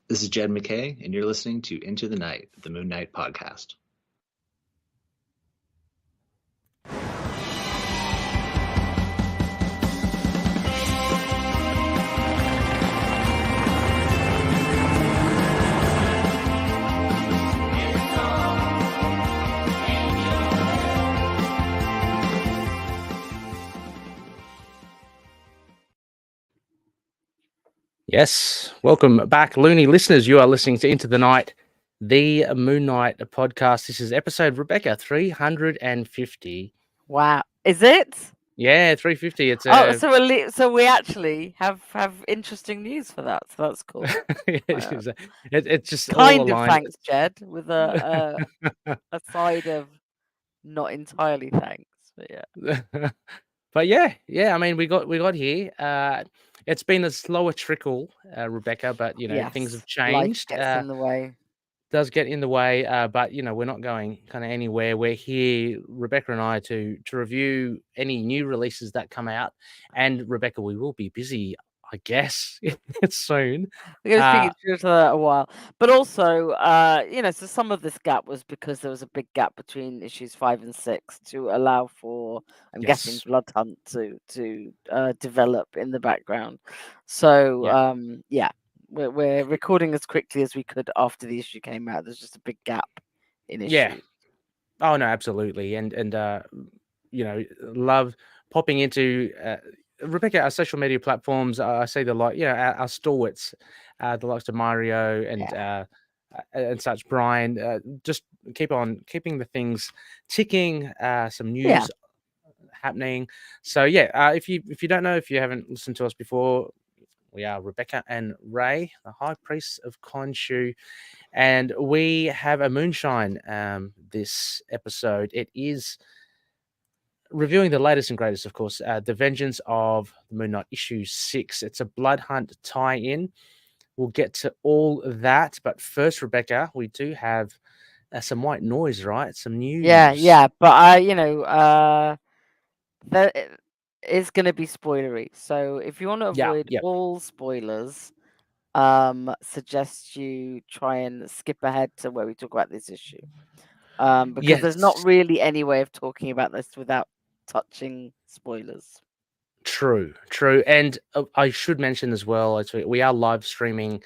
This is Jed McKay, and you're listening to Into the Night, the Moon Knight podcast. Yes, welcome back, loony listeners. You are listening to Into the Night, the Moon Knight podcast. This is episode, Rebecca, 350. Wow, is it? Yeah, 350. It's So we actually have interesting news for that. So that's cool. it's just all Kind of aligned. thanks, Jed, with a side of not entirely thanks, but yeah. But yeah. I mean, we got here. It's been a slower trickle, Rebecca, but things have changed. Life gets in the way. Does get in the way, but we're not going kind of anywhere. We're here, Rebecca and I, to review any new releases that come out. And Rebecca, we will be busy, I guess, soon. We're going to speak to each other a while, but also, so some of this gap was because there was a big gap between issues 5 and 6 to allow for, I'm guessing, Blood Hunt to develop in the background. So, we're recording as quickly as we could after the issue came out. There's just a big gap in issues. Yeah. Oh no, absolutely, and love popping into Rebecca, our social media platforms. I say the like, our stalwarts, the likes of Mario and such. Brian, just keeping the things ticking. Some news happening. So if you don't know, if you haven't listened to us before, we are Rebecca and Ray, the High Priests of Khonshu, and we have a Moonshine this episode. It is reviewing the latest and greatest, of course, The Vengeance of the Moon Knight, issue 6. It's a Blood Hunt tie-in. We'll get to all that, but first, Rebecca, we do have some white noise, right? Some news. Yeah, but that is going to be spoilery. So if you want to avoid all spoilers, suggest you try and skip ahead to where we talk about this issue. Because there's not really any way of talking about this without touching spoilers. True. And I should mention as well, we are live streaming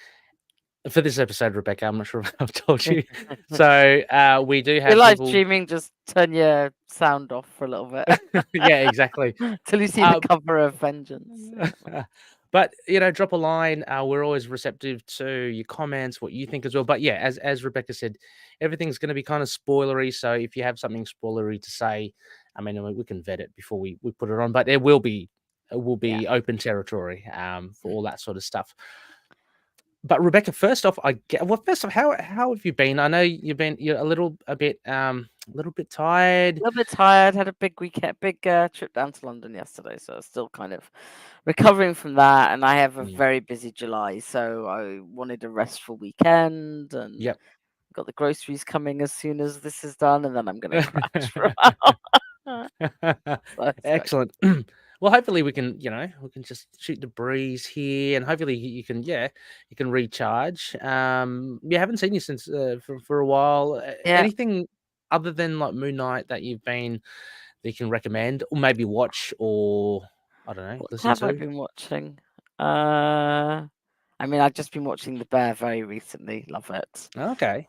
for this episode, Rebecca. I'm not sure if I've told you. So we do have You're live streaming, just turn your sound off for a little bit. Yeah, exactly. Till you see the cover of Vengeance. But drop a line. We're always receptive to your comments, what you think as well. But yeah, as Rebecca said, everything's going to be kind of spoilery. So if you have something spoilery to say, I mean, we can vet it before we put it on. But it will be open territory for all that sort of stuff. But Rebecca, first off, how have you been? I know you're a little bit tired. A little bit tired. Had a big weekend, trip down to London yesterday, so I'm still kind of recovering from that. And I have a very busy July, so I wanted a restful weekend. And got the groceries coming as soon as this is done, and then I'm going to crash for a while. Excellent. Well, hopefully we can just shoot the breeze here, and hopefully you can recharge. Haven't seen you since for a while. Anything other than like Moon Knight that you can recommend, or maybe watch, or I don't know, listen to? What have I been watching? I mean, I've just been watching The Bear very recently. Love it. Okay.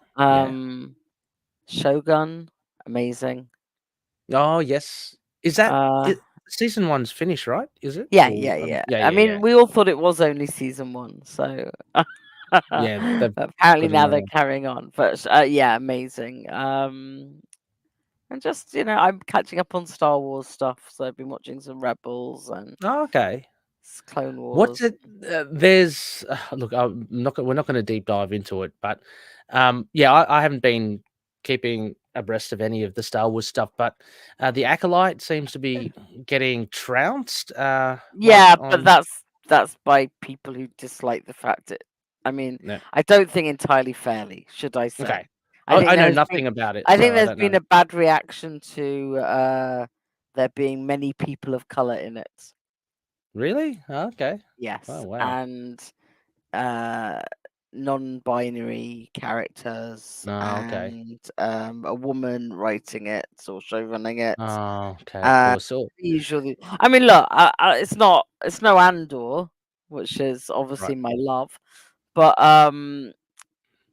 Shogun, amazing. Oh yes, is that? Season 1's finished, right? Is it? Yeah. I mean, we all thought it was only season 1, so apparently now they're carrying on. But amazing. And just I'm catching up on Star Wars stuff, so I've been watching some Rebels and Clone Wars. What's it? There's look, we're not going to deep dive into it, but I haven't been keeping abreast of any of the Star Wars stuff, but the Acolyte seems to be getting trounced. But that's by people who dislike the fact that. I mean, I don't think entirely fairly, should I say? Okay, I know nothing about it. I think there's been a bad reaction to there being many people of color in it. Really? Okay. Yes. Oh, wow. And non-binary characters Oh, okay. and a woman writing it or show running it. Oh, okay, of course. So, Usually, I mean, look, it's no Andor, which is obviously right. my love, but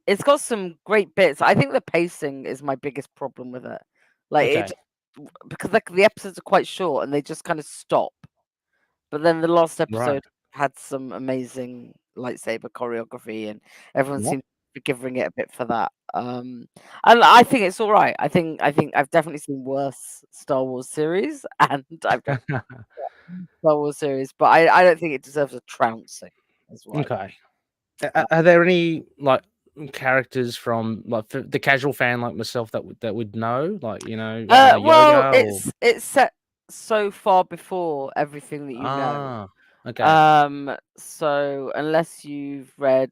it's got some great bits. I think the pacing is my biggest problem with it. Like Okay. because the episodes are quite short and they just kind of stop. But then the last Right. episode had some amazing lightsaber choreography, and everyone What? seems to be giving it a bit for that. And I think it's all right. I think I've definitely seen worse Star Wars series, and I've definitely seen Star Wars series, but I don't think it deserves a trouncing. As well. Okay. Are there any like characters from like the casual fan like myself that would know, like Well, Yoda or it's set so far before everything that you know. okay. So unless you've read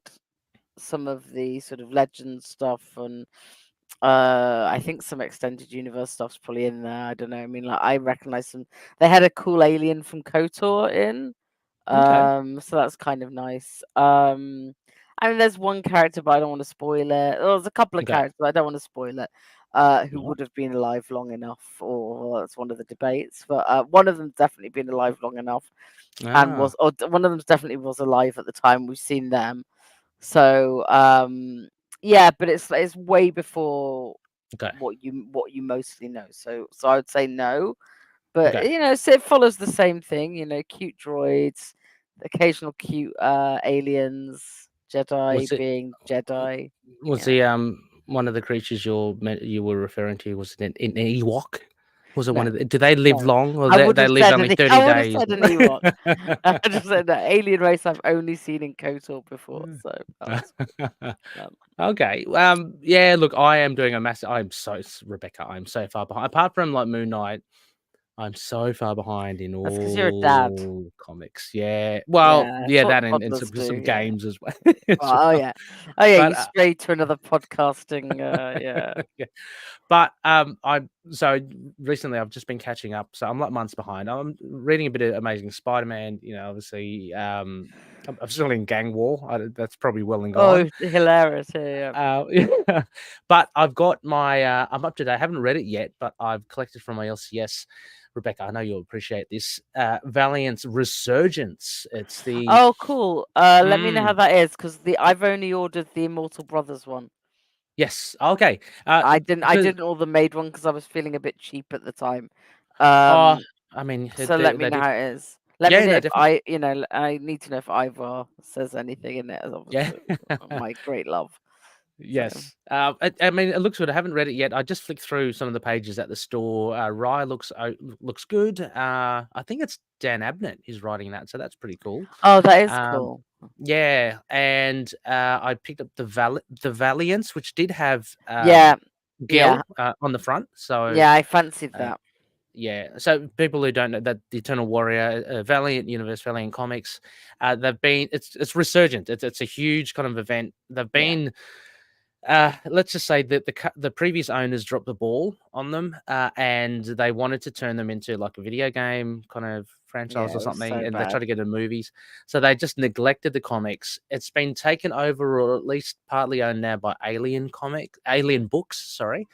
some of the sort of legend stuff and I think some extended universe stuff's probably in there. I don't know. I mean, like I recognize some. They had a cool alien from KOTOR in, Okay. so that's kind of nice. I mean, there's one character, but I don't want to spoil it. There's a couple of Okay. characters, but I don't want to spoil it. Who What? would have been alive long enough, or well, that's one of the debates. But one of them's definitely been alive long enough, and Ah, one of them definitely was alive at the time we've seen them. So yeah, but it's way before okay. what you mostly know. So I would say no, but Okay. so it follows the same thing. Cute droids, occasional cute aliens, Jedi Was it being Jedi. was Yeah, the one of the creatures you were referring to, was it an Ewok? Was it one no, of the, do they live no. long, or I they would they have live said only an 30 I would have days? said an Ewok. I just said that alien race I've only seen in KOTOR before, so that was Okay. Yeah, look, I am doing a massive Rebecca, I'm so far behind. Apart from like Moon Knight, I'm so far behind in that's because you're a dad. all comics. Yeah. Well, Yeah, yeah, that's what that and toddlers some do. Yeah. games as well. as Oh well. yeah, oh yeah. But You strayed to another podcasting. Yeah. yeah. But I so recently I've just been catching up, so I'm like months behind. I'm reading a bit of Amazing Spider-Man. Obviously, I'm still in Gang War. That's probably well and Oh, gone. hilarious! Yeah. Yeah. But I've got my I'm up to date. I haven't read it yet, but I've collected from my LCS. Rebecca, I know you'll appreciate this. Valiant's Resurgence. It's the Oh, cool. Let me know how that is because I've only ordered the Immortal Brothers one. yes. Okay. I Because didn't order the Made one because I was feeling a bit cheap at the time. I mean So they let me they know did. how it is. Let me Yeah, know no, if definitely. I need to know if Ivar says anything in it. As Yeah. obviously my great love. So. Yes. I mean, it looks good. I haven't read it yet. I just flicked through some of the pages at the store. Rye looks good. I think it's Dan Abnett who's writing that, so that's pretty cool. Oh, that is Um, cool. yeah, and I picked up the Valiance, which did have Yeah. Gil on the front. So Yeah, I fancied uh, that. yeah, so people who don't know that the Eternal Warrior, Valiant Universe, Valiant Comics, they've been it's resurgent. It's a huge kind of event. They've been. Let's just say that the previous owners dropped the ball on them, and they wanted to turn them into like a video game kind of franchise Yeah, or it was something, so and they bad. tried to get into movies. So they just neglected the comics. It's been taken over, or at least partly owned now by Alien Books, sorry,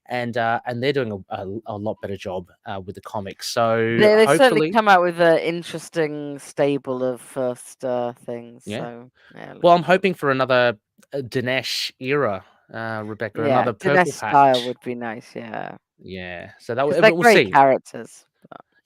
and they're doing a lot better job with the comics. So They certainly hopefully, come out with an interesting stable of first things. yeah. So yeah, Well, I'm looking forward. hoping for another Dinesh era, Rebecca, Yeah, another Dinesh purple style patch. would be nice. Yeah, Yeah, so that because they're but we'll great see. characters.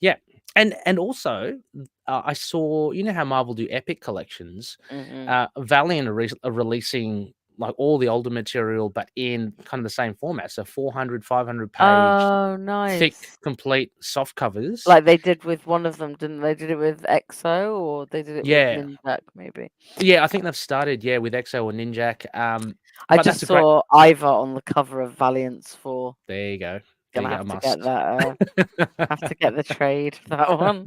Yeah, and also I saw, how Marvel do epic collections. Mm-hmm. Valiant are releasing like all the older material, but in kind of the same format. So 400, 500 page, Oh, thick, nice. complete soft covers. Like they did with one of them, didn't they? Did it with EXO or they did it with Yeah, Ninjak, maybe. yeah, I think they've started with EXO or Ninjak. I But just that's a great. saw Ivar on the cover of Valiance 4. There you go. There Gonna you go. A have to get must. that. Have to get the trade for that one.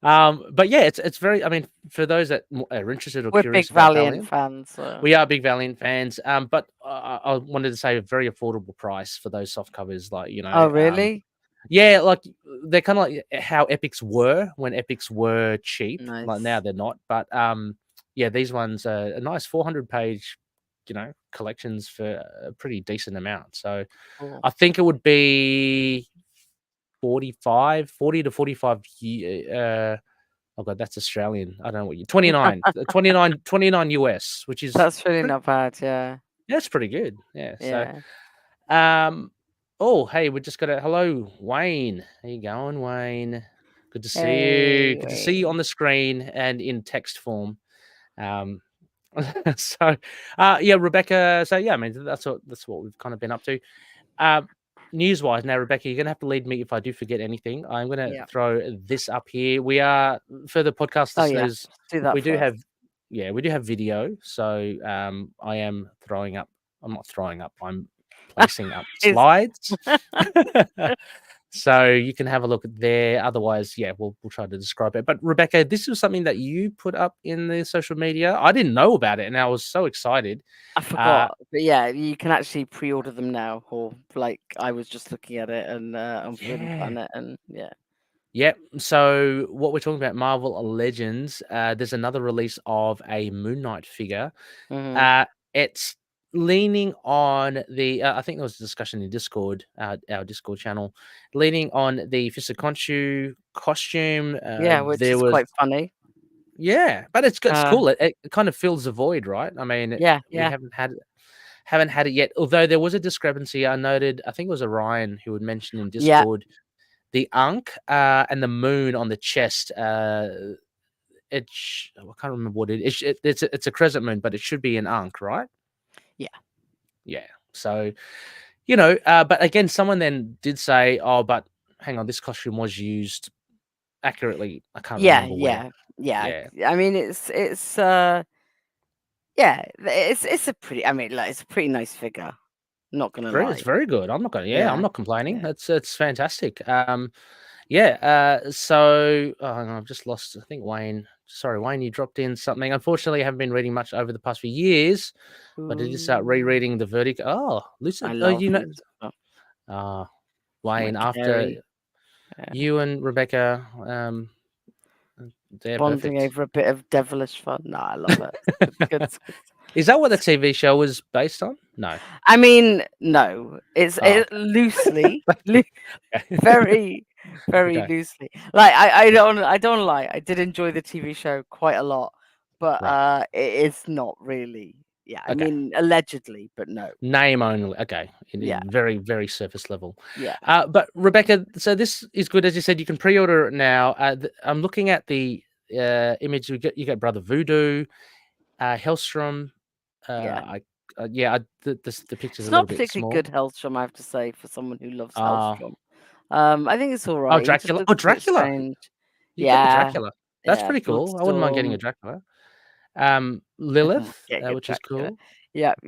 But yeah, it's very. I mean, for those that are interested or We're big curious about Valiant Valiant, fans. So. we are big Valiant fans. But I wanted to say a very affordable price for those soft covers. Like Oh, really? yeah, like they're kind of like how Epics were when Epics were cheap. Like now Nice. they're not. But yeah, these ones are a nice 400-page, collections for a pretty decent amount. So Cool. I think it would be 40 to 45 oh god, that's Australian. I don't know what you 29 US, which is That's really pretty, not bad. Yeah. that's pretty good. Yeah. So Yeah. oh hey, we just got a hello, Wayne. How you going, Wayne? Good to see you. Hey, Good to see you on the screen and in text form. So yeah, Rebecca. So yeah, I mean that's what we've kind of been up to. News-wise, now, Rebecca, you're gonna have to lead me if I do forget anything. I'm gonna Yeah. throw this up here. We are, for the podcast Oh yeah. listeners, Do that we do first. we do have video. So I am throwing up. I'm not throwing up. I'm placing up slides. So you can have a look there. Otherwise, yeah, we'll try to describe it. But Rebecca, this was something that you put up in the social media. I didn't know about it, and I was so excited. I forgot, but yeah, you can actually pre-order them now, or like I was just looking at it and on Forbidden Planet, and yeah. Yep. So what we're talking about, Marvel Legends. There's another release of a Moon Knight figure. It's leaning on the. I think there was a discussion in Discord, our Discord channel, leaning on the Fist of Khonshu costume. Yeah, which is quite funny. Yeah, but it's cool. It kind of fills the void, right? I mean, we haven't had it yet. Although there was a discrepancy. I noted. I think it was Orion who had mentioned in Discord. Yeah. The Ankh and the moon on the chest. I can't remember what it is. It's a crescent moon, but it should be an Ankh, right? Yeah. Yeah. So, but again, someone then did say, "Oh, but hang on, this costume was used accurately." I can't remember where. Yeah. I mean, it's a pretty. I mean, like, it's a pretty nice figure. Not gonna lie. It's very good. I'm not gonna. Yeah, I'm not complaining. Yeah. It's fantastic. So hang on, I've just lost. I think Wayne. Sorry, Wayne, you dropped in something. Unfortunately, I haven't been reading much over the past few years, but I did start rereading the Verdict. Oh, Lucy. I love Wayne, after you and Rebecca, they're bonding perfect. over a bit of devilish fun. No, I love it. It's good. Is that what the TV show was based on? No. I mean, no. It's loosely, very, very loosely. Like I don't lie. I did enjoy the TV show quite a lot, but it is not really. Yeah, I mean, allegedly, but no. Name only. Okay. Very, very surface level. Yeah. But Rebecca, so this is good. As you said, you can pre-order it now. I'm looking at the image. You get Brother Voodoo, Hellstrom. The picture's it's a not little bit particularly small. good Hellstrom, I have to say, for someone who loves Hellstrom. I think it's all right. Oh, Dracula. Dracula. You get the Dracula. That's pretty cool. I wouldn't mind getting a Dracula. Lilith, which is cool. Yep.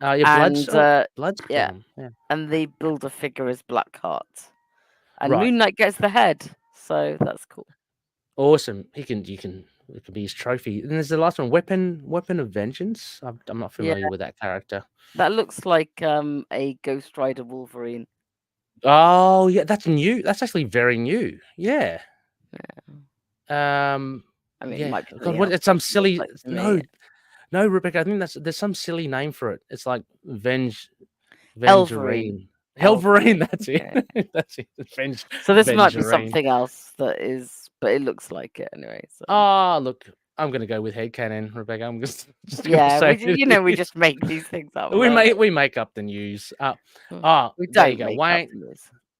Bloodstorm. Yeah. And the builder figure is Blackheart. And Moon Knight gets the head, so that's cool. Awesome. It can be his trophy. And there's the last one, Weapon of Vengeance. I'm not familiar with that character. That looks like a Ghost Rider Wolverine. Oh yeah, that's new. That's actually very new. Yeah. I mean, it might be. God, it's some silly. No, Rebecca. I think there's some silly name for it. It's like Vengerine. Helverine. That's it. That's it. So this might be something else that is, but it looks like it anyway. So. Oh, look. I'm gonna go with headcanon, Rebecca. I'm just we just make these things up. We make up the news. We there you go, Wayne.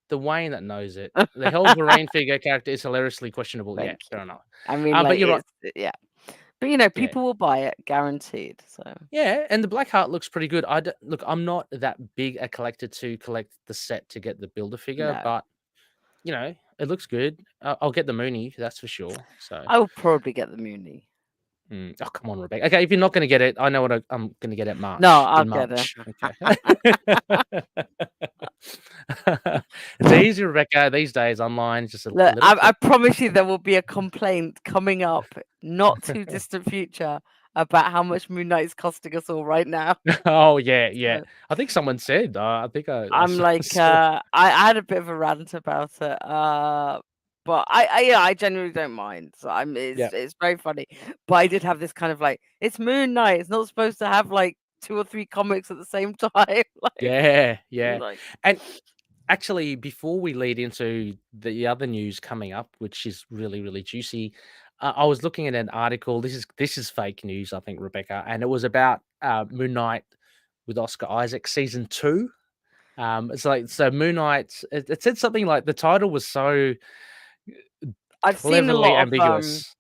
The Wayne that knows it. The Helverine figure character is hilariously questionable. Fair enough. I mean, but you're right. Yeah, but people will buy it, guaranteed. So yeah, and the Blackheart looks pretty good. I'm not that big a collector to collect the set to get the builder figure, but it looks good. I'll get the Mooney, that's for sure. So I will probably get the Mooney. Oh, come on, Rebecca. Okay, if you're not going to get it, I know what I'm going to get at March. No, I'll get it. Okay. It's easy, Rebecca. These days, online, just I promise you, there will be a complaint coming up, not too distant future, about how much Moon Knight is costing us all right now. Oh yeah. I think someone said. I think I had a bit of a rant about it. but I genuinely don't mind. So it's very funny. But I did have this kind of like, it's Moon Knight. It's not supposed to have like 2 or 3 comics at the same time. Like, Yeah. like And actually, before we lead into the other news coming up, which is really, really juicy, I was looking at an article. This is fake news, I think, Rebecca, and it was about Moon Knight with Oscar Isaac season 2. It's like, so Moon Knight. It said something like the title was so I've seen a cleverly lot of ambiguous.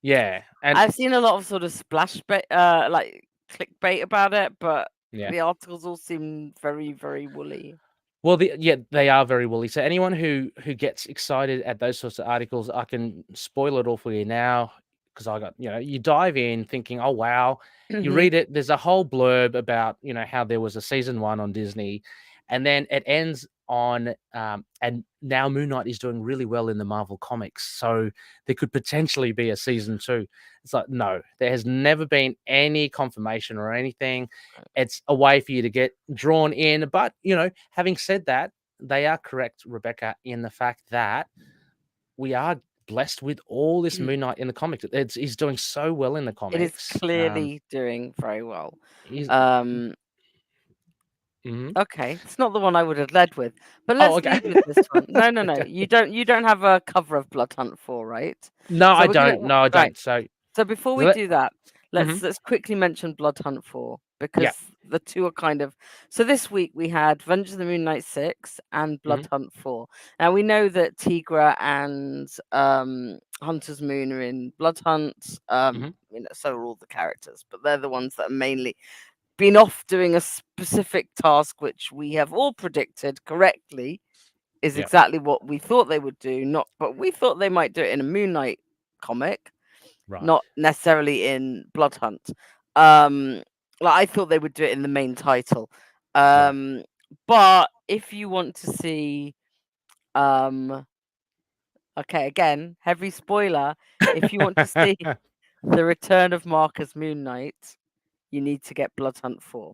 Yeah, and I've seen a lot of sort of splash like clickbait about it, but yeah. the articles all seem very, very woolly. Well, they are very woolly. So anyone who gets excited at those sorts of articles, I can spoil it all for you now, because I got, you dive in thinking, oh wow, you read it. There's a whole blurb about how there was a season 1 on Disney, and then it ends on and now Moon Knight is doing really well in the Marvel comics, so there could potentially be a season 2. It's like, no, there has never been any confirmation or anything. It's a way for you to get drawn in. But, having said that, they are correct, Rebecca, in the fact that we are blessed with all this Moon Knight in the comics. He's doing so well in the It comics. is clearly doing very well. He's, Okay, it's not the one I would have led with, but Oh, let's okay. lead with this one. No. Okay. You don't have a cover of Blood Hunt 4, right? No, So I we're gonna- don't. No, I right. don't. So before we let- do that, let's quickly mention Blood Hunt 4, because the two are kind of. So this week we had Vengeance of the Moon Knight 6 and Blood Hunt 4. Now we know that Tigra and Hunter's Moon are in Blood Hunt. So are all the characters, but they're the ones that are mainly been off doing a specific task, which we have all predicted correctly is exactly what we thought they would do. But we thought they might do it in a Moon Knight comic, not necessarily in Blood Hunt. I thought they would do it in the main title. But if you want to see, okay, again, heavy spoiler. If you want to see the return of Marcus Moon Knight, you need to get Blood Hunt 4.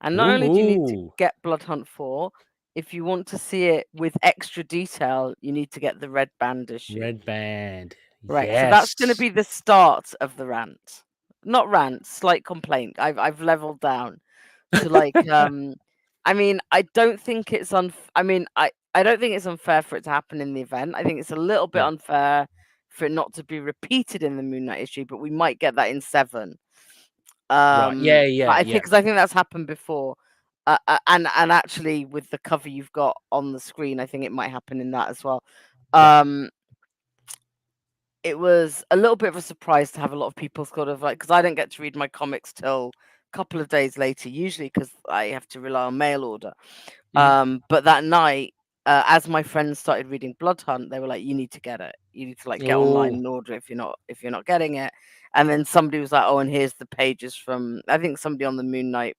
And not only do you need to get Blood Hunt 4, if you want to see it with extra detail, you need to get the Red Band issue. Red Band. Right. So that's going to be the start of the rant. Not rant, slight complaint. I've leveled down to like I mean, I don't think it's I don't think it's unfair for it to happen in the event. I think it's a little bit unfair for it not to be repeated in the Moon Knight issue, but we might get that in 7. I think because I think that's happened before. And actually with the cover you've got on the screen, I think it might happen in that as well. It was a little bit of a surprise to have a lot of people sort of like, because I don't get to read my comics till a couple of days later, usually because I have to rely on mail order. But that night, as my friends started reading Blood Hunt, they were like, "You need to get it. You need to like get online and order if you're not getting it." And then somebody was like, "Oh, and here's the pages from." I think somebody on the Moon Knight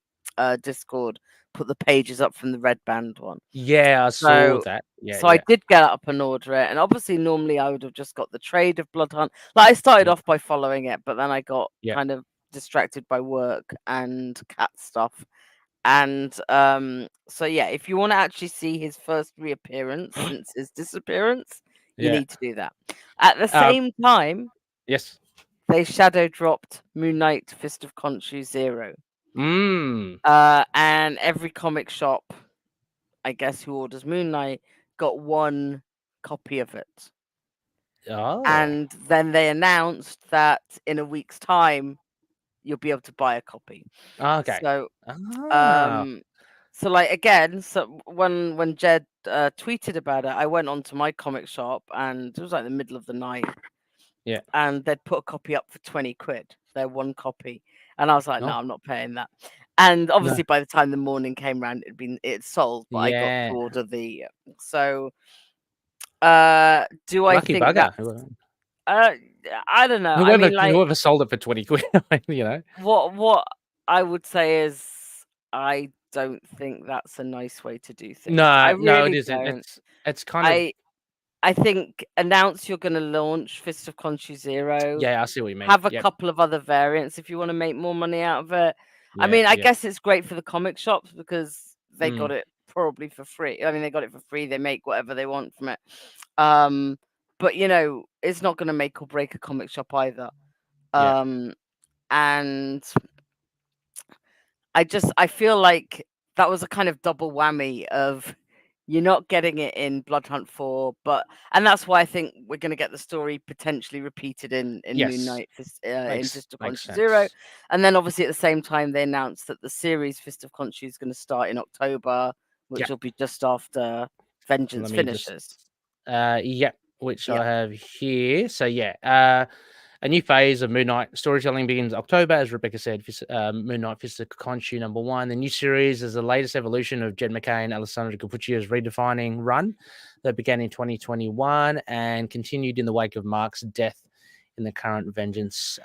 Discord put the pages up from the Red Band one. Yeah, I saw that. So I did get up and order it, and obviously normally I would have just got the trade of Blood Hunt. Like I started off by following it, but then I got kind of distracted by work and cat stuff. And so if you want to actually see his first reappearance since his disappearance, you need to do that. At the same time, they shadow dropped Moon Knight Fist of Khonshu 0. And every comic shop, I guess, who orders Moon Knight got 1 copy of it. And then they announced that in a week's time you'll be able to buy a copy. So so like again, so when Jed tweeted about it, I went onto my comic shop and it was like the middle of the night. And they'd put a copy up for 20 quid. Their 1 copy. And I was like, no, I'm not paying that. And obviously by the time the morning came around, it's sold, but I got to order the so do I Lucky think bugger. that I don't know. Whoever sold it for 20 quid, What I would say is I don't think that's a nice way to do things. No, it isn't. It's kind of. I think announce you're going to launch Fist of Khonshu 0. Yeah, I see what you mean. Have a couple of other variants if you want to make more money out of it. I guess it's great for the comic shops because they got it probably for free. I mean, they got it for free. They make whatever they want from it. But it's not going to make or break a comic shop either. And I feel like that was a kind of double whammy of you're not getting it in Blood Hunt 4, and that's why I think we're going to get the story potentially repeated in Moon Knight in Fist of Khonshu 0. And then obviously at the same time they announced that the series Fist of Khonshu is going to start in October, which will be just after Vengeance finishes. Which I have here. So a new phase of Moon Knight storytelling begins October, as Rebecca said. Moon Knight Fist of Khonshu #1. The new series is the latest evolution of Jed MacKay and Alessandro Cappuccio's redefining run that began in 2021 and continued in the wake of Mark's death in the current Vengeance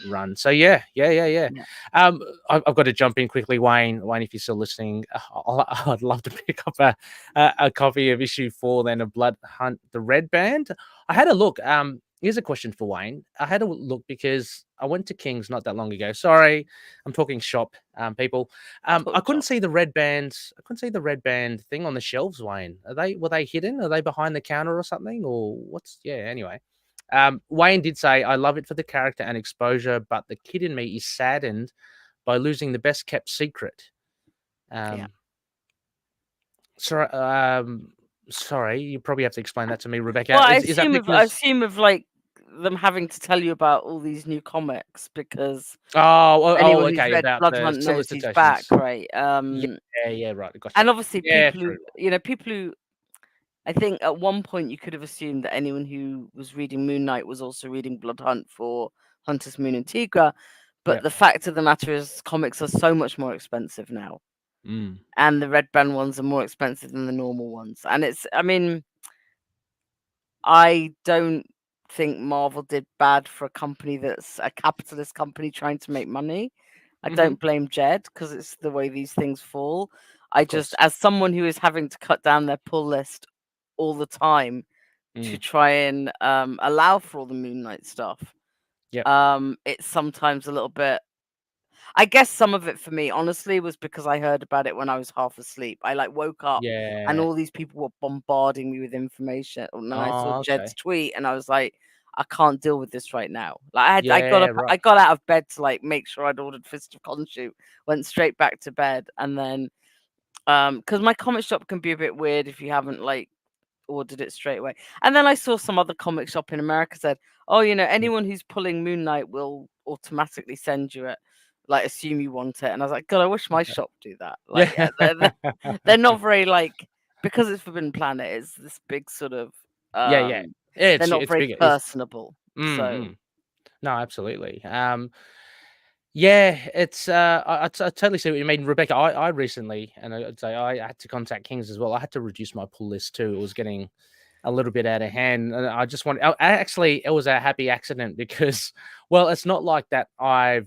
run. So I've got to jump in quickly, Wayne. Wayne, if you're still listening, I'd love to pick up a copy of issue 4 then of Blood Hunt, the Red Band. I had a look. Here's a question for Wayne. I had a look because I went to King's not that long ago. Sorry, I'm talking shop, people. I couldn't see the red band. I couldn't see the red band thing on the shelves, Wayne. Were they hidden? Are they behind the counter or something? Or what's? Yeah. Anyway, Wayne did say, "I love it for the character and exposure, but the kid in me is saddened by losing the best kept secret." Sorry, you probably have to explain that to me, Rebecca. Well, I assume of like them having to tell you about all these new comics because anyone who's read Blood Hunt knows he's back, right? Right. Gotcha. And obviously, people who I think at one point you could have assumed that anyone who was reading Moon Knight was also reading Blood Hunt for Hunter's Moon and Tigra, but the fact of the matter is, comics are so much more expensive now. And the Red Band ones are more expensive than the normal ones. And I don't think Marvel did bad for a company that's a capitalist company trying to make money. I don't blame Jed because it's the way these things fall. I just, as someone who is having to cut down their pull list all the time to try and allow for all the Moon Knight stuff, it's sometimes a little bit. I guess some of it for me, honestly, was because I heard about it when I was half asleep. I woke up and all these people were bombarding me with information. And I saw Jed's tweet and I was like, I can't deal with this right now. I got out of bed to make sure I'd ordered Fist of Khonshu, went straight back to bed, and then because my comic shop can be a bit weird if you haven't ordered it straight away. And then I saw some other comic shop in America said, oh, anyone who's pulling Moon Knight will automatically send you it. Assume you want it. And I was like, God, I wish my shop do that. They're not very because it's Forbidden Planet, it's this big sort of they're not very personable. So no, absolutely. It's I totally see what you mean, Rebecca. I recently, and I'd say I had to contact Kings as well. I had to reduce my pull list too. It was getting a little bit out of hand, and I just wanted. Actually, it was a happy accident because, well, it's not like that. I've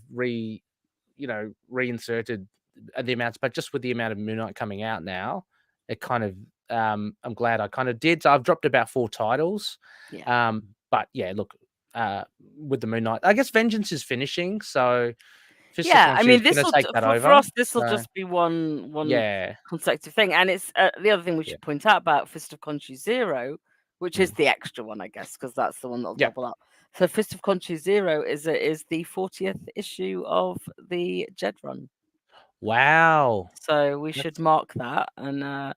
reinserted the amounts, but just with the amount of Moon Knight coming out now, it kind of I'm glad I kind of did. So I've dropped about 4 titles. But look, with the Moon Knight, I guess Vengeance is finishing, so I mean, this will for us. This will just be one consecutive thing, and it's the other thing we should point out about Fist of Khonshu 0, which is the extra one, I guess, because that's the one that'll double up. So Fist of Khonshu 0 is the 40th issue of the Jed run. Wow! So we should mark that and not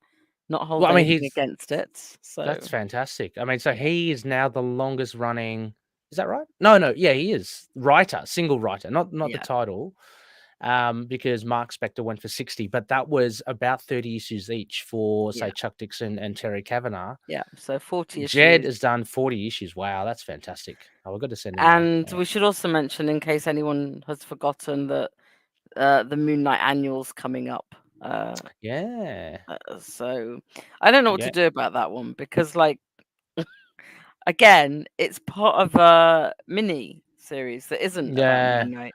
hold anything against it. So that's fantastic. I mean, so he is now the longest running. Is that right? No. Yeah, he is single writer, not the title. Because Mark Spector went for 60, but that was about 30 issues each for say Chuck Dixon and Terry Kavanagh. So 40 issues. Jed has done 40 issues. Wow, that's fantastic. We've got to send him. And we should also mention, in case anyone has forgotten, that the Moon Knight annual's coming up. So I don't know what to do about that one because again, it's part of a mini series that isn't about Moon Knight.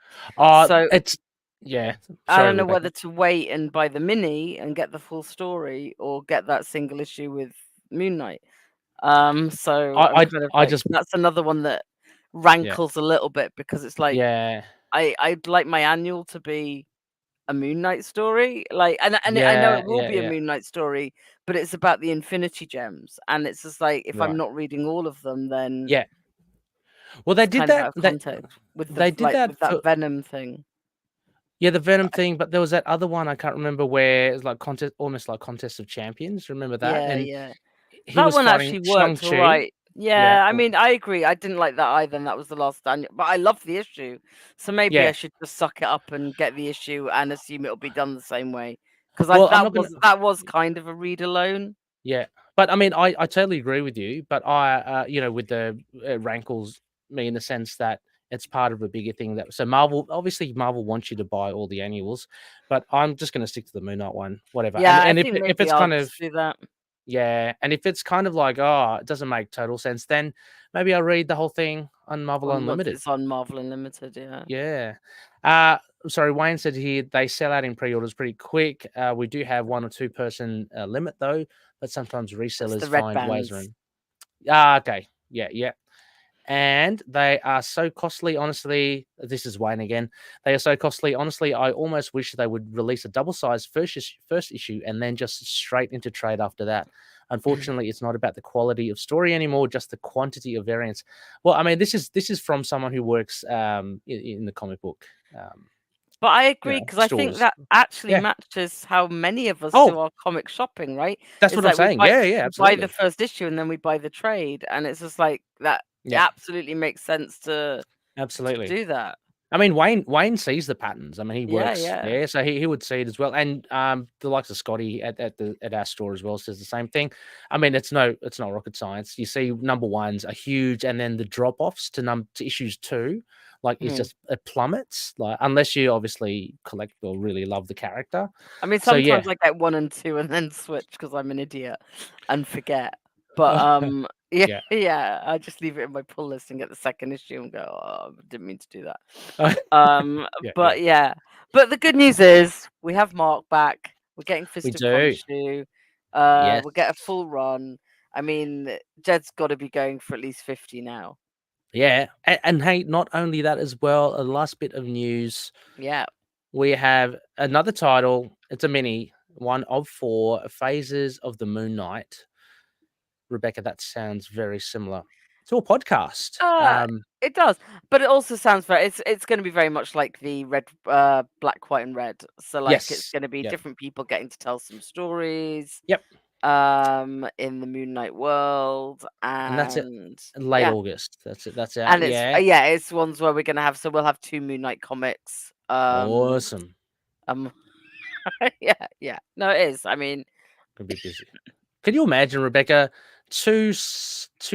So it's I don't know whether to wait and buy the mini and get the full story or get that single issue with Moon Knight. So that's another one that rankles a little bit because it's I'd like my annual to be a Moon Knight story. Like, and I know it will be a Moon Knight story, but it's about the Infinity Gems, and it's just like if I'm not reading all of them, then well, they it's did kind of that. out of context with the They did that with that Venom thing. Yeah, the Venom thing, but there was that other one I can't remember where it's like almost like Contest of Champions. Remember that? Yeah, And yeah. he That was one fighting actually worked all right. Yeah, I mean, I agree. I didn't like that either, and that was the last Daniel. But I love the issue, so maybe I should just suck it up and get the issue and assume it'll be done the same way. Because that was kind of a read alone. Yeah, but I mean, I totally agree with you. But I, with the rankles me in the sense that it's part of a bigger thing. So Marvel wants you to buy all the annuals, but I'm just going to stick to the Moon Knight one, whatever. Yeah, and I if think if maybe it's I'll kind of just do that. Yeah, and if it's kind of like, oh, it doesn't make total sense, then maybe I'll read the whole thing on Marvel Unlimited. It's on Marvel Unlimited, yeah. Yeah. Sorry, Wayne said here they sell out in pre-orders pretty quick. We do have 1 or 2 person limit though, but sometimes resellers find ways around. Okay. Yeah. And they are so costly, honestly. This is Wayne again. They are so costly. Honestly, I almost wish they would release a double-sized first issue and then just straight into trade after that. Unfortunately, it's not about the quality of story anymore, just the quantity of variants. Well, I mean, this is from someone who works in the comic book. But I agree because I think that actually matches how many of us do our comic shopping, right? That's what I'm saying. Yeah, absolutely. We buy the first issue and then we buy the trade, and it's just like that. It absolutely makes sense to do that. I mean, Wayne sees the patterns. I mean, he works there, so he would see it as well. And the likes of Scotty at our store as well says the same thing. I mean, it's not rocket science. You see, number ones are huge, and then the drop offs to issues 2, like it's just it plummets. Like unless you obviously collect or really love the character. I mean, sometimes I get 1 and 2 and then switch because I'm an idiot and forget. But I just leave it in my pull list and get the second issue and go, oh, I didn't mean to do that. But the good news is we have Mark back. We're getting Fist of Khonshu. We'll get a full run. I mean, Jed's got to be going for at least 50 now. Yeah, and hey, not only that as well, a last bit of news. Yeah. We have another title. It's a mini, 1 of 4 phases of the Moon Knight. Rebecca, that sounds very similar to a podcast. It does, but it also sounds very. It's going to be very much like the red, black, white, and red. So like it's going to be different people getting to tell some stories. Yep. In the Moon Knight world, and that's it. Late August. That's it. That's out. And it's ones where we're going to have. So we'll have 2 Moon Knight comics. Awesome. Yeah. No, it is. I mean, could be busy. Can you imagine, Rebecca, two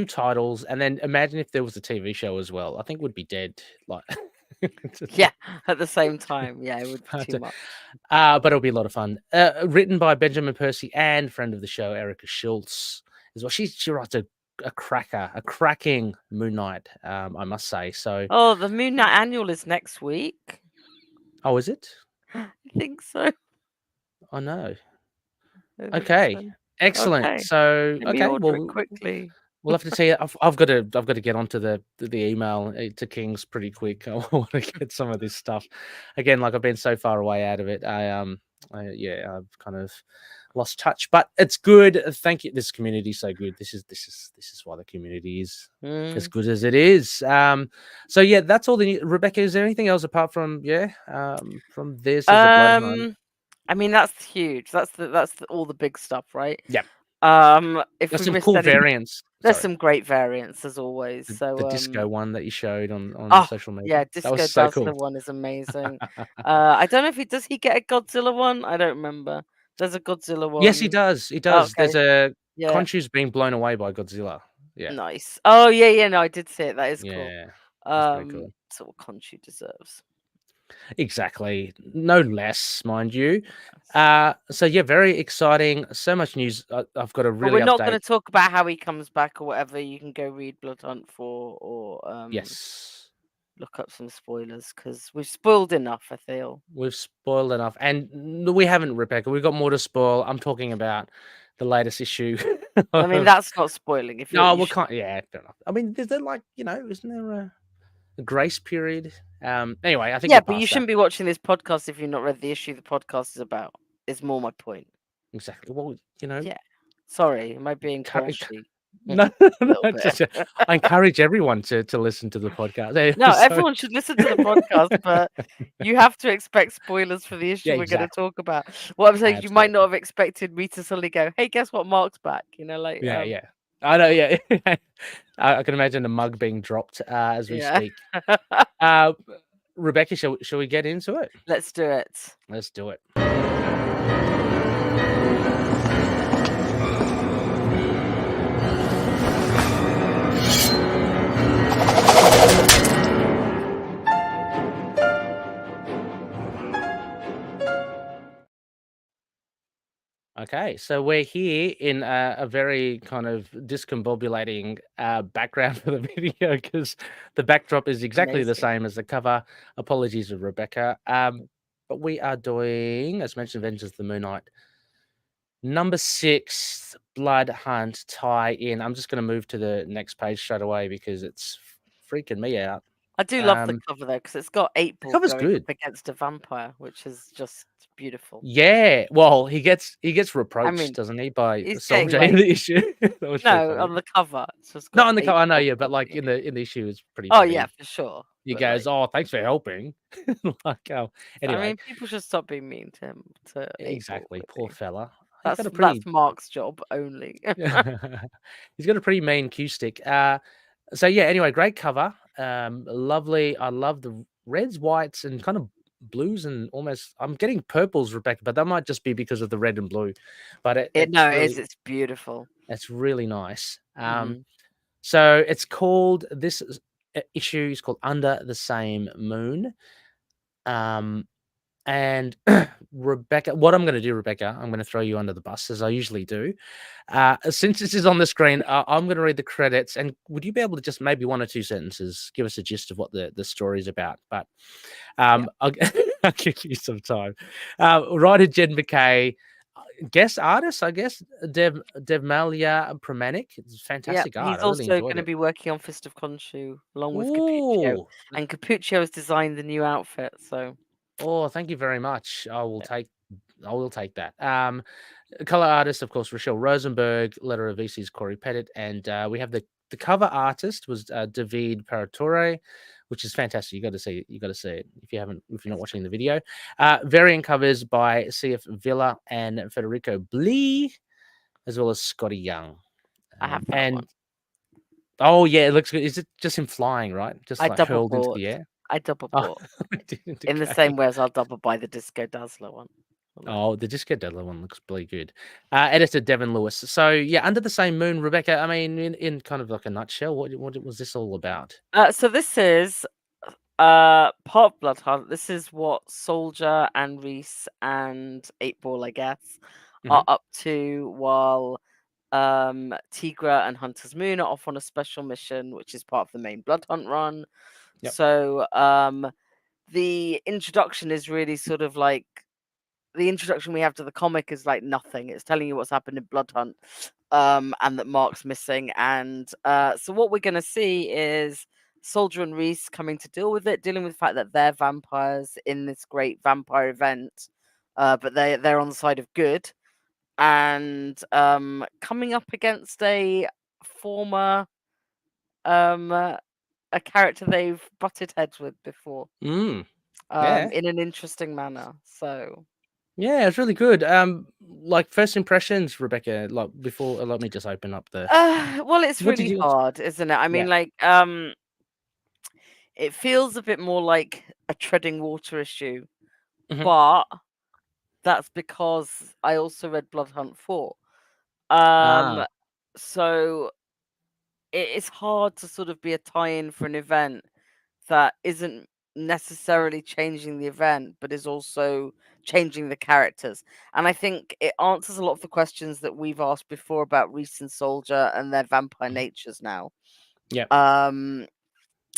titles, and then imagine if there was a TV show as well? I think we'd be dead. Like, at the same time, it would be too much. But it'll be a lot of fun. Written by Benjamin Percy and friend of the show, Erica Schultz, as well. She writes a cracking Moon Knight, I must say. So, the Moon Knight annual is next week. Oh, is it? I think so. Oh no. Okay. Excellent. Okay. So well, quickly. We'll have to see. I've got to get onto the email to Kings pretty quick. I want to get some of this stuff again. Like I've been so far away out of it. I've kind of lost touch, but it's good. Thank you. This community is so good. This is why the community is as good as it is. So yeah, that's all the Rebecca. Is there anything else apart from from this? I mean, that's huge. That's all the big stuff, right? Yeah. If there's some cool variants. There's some great variants as always. The disco one that you showed on social media. Yeah, Disco Dazzler one is amazing. I don't know if does he get a Godzilla one? I don't remember. There's a Godzilla one. Yes, he does. He does. Okay. There's a Khonshu's being blown away by Godzilla. Yeah. Nice. Oh yeah. No, I did see it. That is cool. Yeah. That's pretty cool. That's what Khonshu deserves. Exactly. No less, mind you. So yeah, very exciting. So much news. I've got a really. But we're not going to talk about how he comes back or whatever. You can go read Blood Hunt for, or yes, look up some spoilers because we've spoiled enough. I feel we've spoiled enough, and we haven't, Rebecca. We've got more to spoil. I'm talking about the latest issue. I mean, that's not spoiling. If no, we can't. Yeah, fair enough. I mean, is there isn't there a grace period. Anyway, I think Yeah, we're but you past shouldn't that. be watching this podcast if you've not read the issue the podcast is about. Is more my point. Exactly. Well, Yeah. Sorry, am I being encourage- bolshy? no, A no, little just, bit. I encourage everyone to listen to the podcast. No, So- everyone should listen to the podcast, but you have to expect spoilers for the issue Yeah, we're going to exactly. talk about. What I'm saying, you might Absolutely. not have expected me to suddenly go, "Hey, guess what? Mark's back." You know, like Yeah. I know. Yeah, I can imagine the mug being dropped as we yeah. speak. Rebecca, shall we get into it? Let's do it. Let's do it. Okay, so we're here in a very kind of discombobulating background for the video because the backdrop is exactly the Amazing. same as the cover. Apologies to Rebecca. But we are doing, as mentioned, Vengeance of the Moon Knight, number 6, Blood Hunt tie-in. I'm just going to move to the next page straight away because it's freaking me out. I do love the cover though, because it's got 8 Ball cover's going good. up against a vampire, which is just beautiful. Yeah, well, he gets reproached, doesn't he, by he's Soldier getting, in the issue? That was pretty no, funny. on the cover. It's just Not got on the 8 cover, I know, Ball yeah, but going, like yeah. in the issue, it's pretty Oh funny. yeah, for sure. He but, goes, like, "Oh, thanks for helping." Like, oh, anyway, I mean, people should stop being mean to him. To 8 Ball, exactly, poor really. fella. He's got a That's pretty, Mark's job only. he's got a pretty mean cue stick. So yeah, anyway, great cover. Lovely. I love the reds, whites, and kind of blues, and almost I'm getting purples, Rebecca, but that might just be because of the red and blue. But It's beautiful. It's really nice. Mhm. So it's called, this issue is called Under the Same Moon. And Rebecca, what I'm going to do, Rebecca, I'm going to throw you under the bus as I usually do. Since this is on the screen, I'm going to read the credits. And would you be able to just maybe 1 or 2 sentences give us a gist of what the story is about? But I'll, I'll give you some time. Writer Jen McKay, guest artist, I guess, Devmalia Pramanik. It's fantastic art. He's I really also enjoyed going to it. be working on Fist of Khonshu along with Capuccio, Ooh. and Capuccio has designed the new outfit. So, Oh, thank you very much. I will take that. Color artist, of course, Rochelle Rosenberg. Letter of VC's Corey Pettit, and we have the cover artist was David Paratore, which is fantastic. You got to see it. You got to see it if you're not watching the video. Variant covers by CF Villa and Federico Blee, as well as Scotty Young. I have that one. Oh yeah, it looks good. Is it just him flying, right? Just I like double hurled into bought. the air? I double Oh, bought. In the okay. same way as I'll double buy the Disco Dazzler one. Oh, the Disco Dazzler one looks really good. Editor Devin Lewis. So yeah, Under the Same Moon, Rebecca. I mean, in kind of like a nutshell, what was this all about? So this is part of Blood Hunt. This is what Soldier and Reese and 8 Ball, I guess, are up to while Tigra and Hunter's Moon are off on a special mission, which is part of the main Blood Hunt run. Yep. So the introduction is really sort of like the introduction we have to the comic is like nothing. It's telling you what's happened in Blood Hunt, and that Mark's missing. And so what we're going to see is Soldier and Reese coming to deal with it, dealing with the fact that they're vampires in this great vampire event, but they're on the side of good, and coming up against a former a character they've butted heads with before. Yeah. In an interesting manner. So yeah, it's really good. Like first impressions, Rebecca. Like before, let me just open up the. well, it's What did really you? hard, isn't it? I mean, Yeah. like, it feels a bit more like a treading water issue, but that's because I also read Blood Hunt 4. So it's hard to sort of be a tie-in for an event that isn't necessarily changing the event, but is also changing the characters. And I think it answers a lot of the questions that we've asked before about Reese and Soldier and their vampire natures now. Yeah.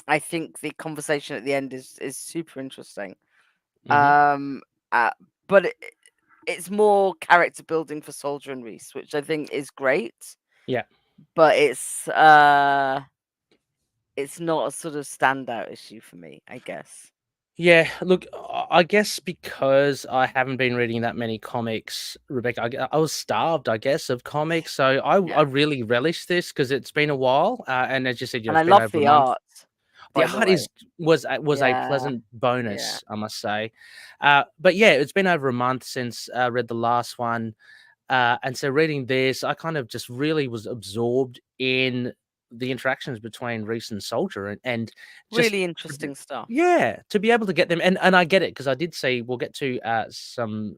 I think the conversation at the end is super interesting. But it's more character building for Soldier and Reese, which I think is great. Yeah. But it's it's not a sort of standout issue for me, I guess. Yeah, look, I guess because I haven't been reading that many comics, Rebecca, I was starved, I guess, of comics. So I Yeah. really relish this because it's been a while, and as you said, And it's I been love over a the month. art, The by the art way. was a Yeah. pleasant Yeah. bonus, I must say. But yeah, it's been over a month since I read the last one. And so reading this, I kind of just really was absorbed in the interactions between Reese and Soldier, and just Really interesting stuff. yeah, to be able to get them, and I get it because I did see we'll get to some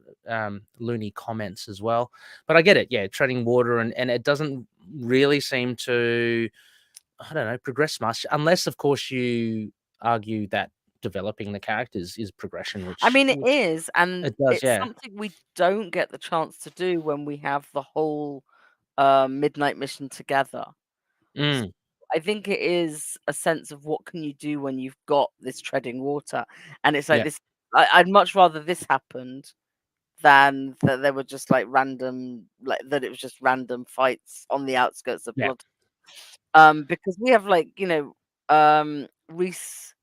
loony comments as well, but I get it. Yeah, treading water, and it doesn't really seem to, I don't know, progress much unless, of course, you argue that developing the characters is progression, I mean, it which is, and it does. it's Yeah. something we don't get the chance to do when we have the whole midnight mission together. So Mm, I think it is a sense of what can you do when you've got this treading water, and it's like yeah. this. I'd much rather this happened than that there were just like random, like that it was just random fights on the outskirts of Yeah. Blood. Because we have like Reese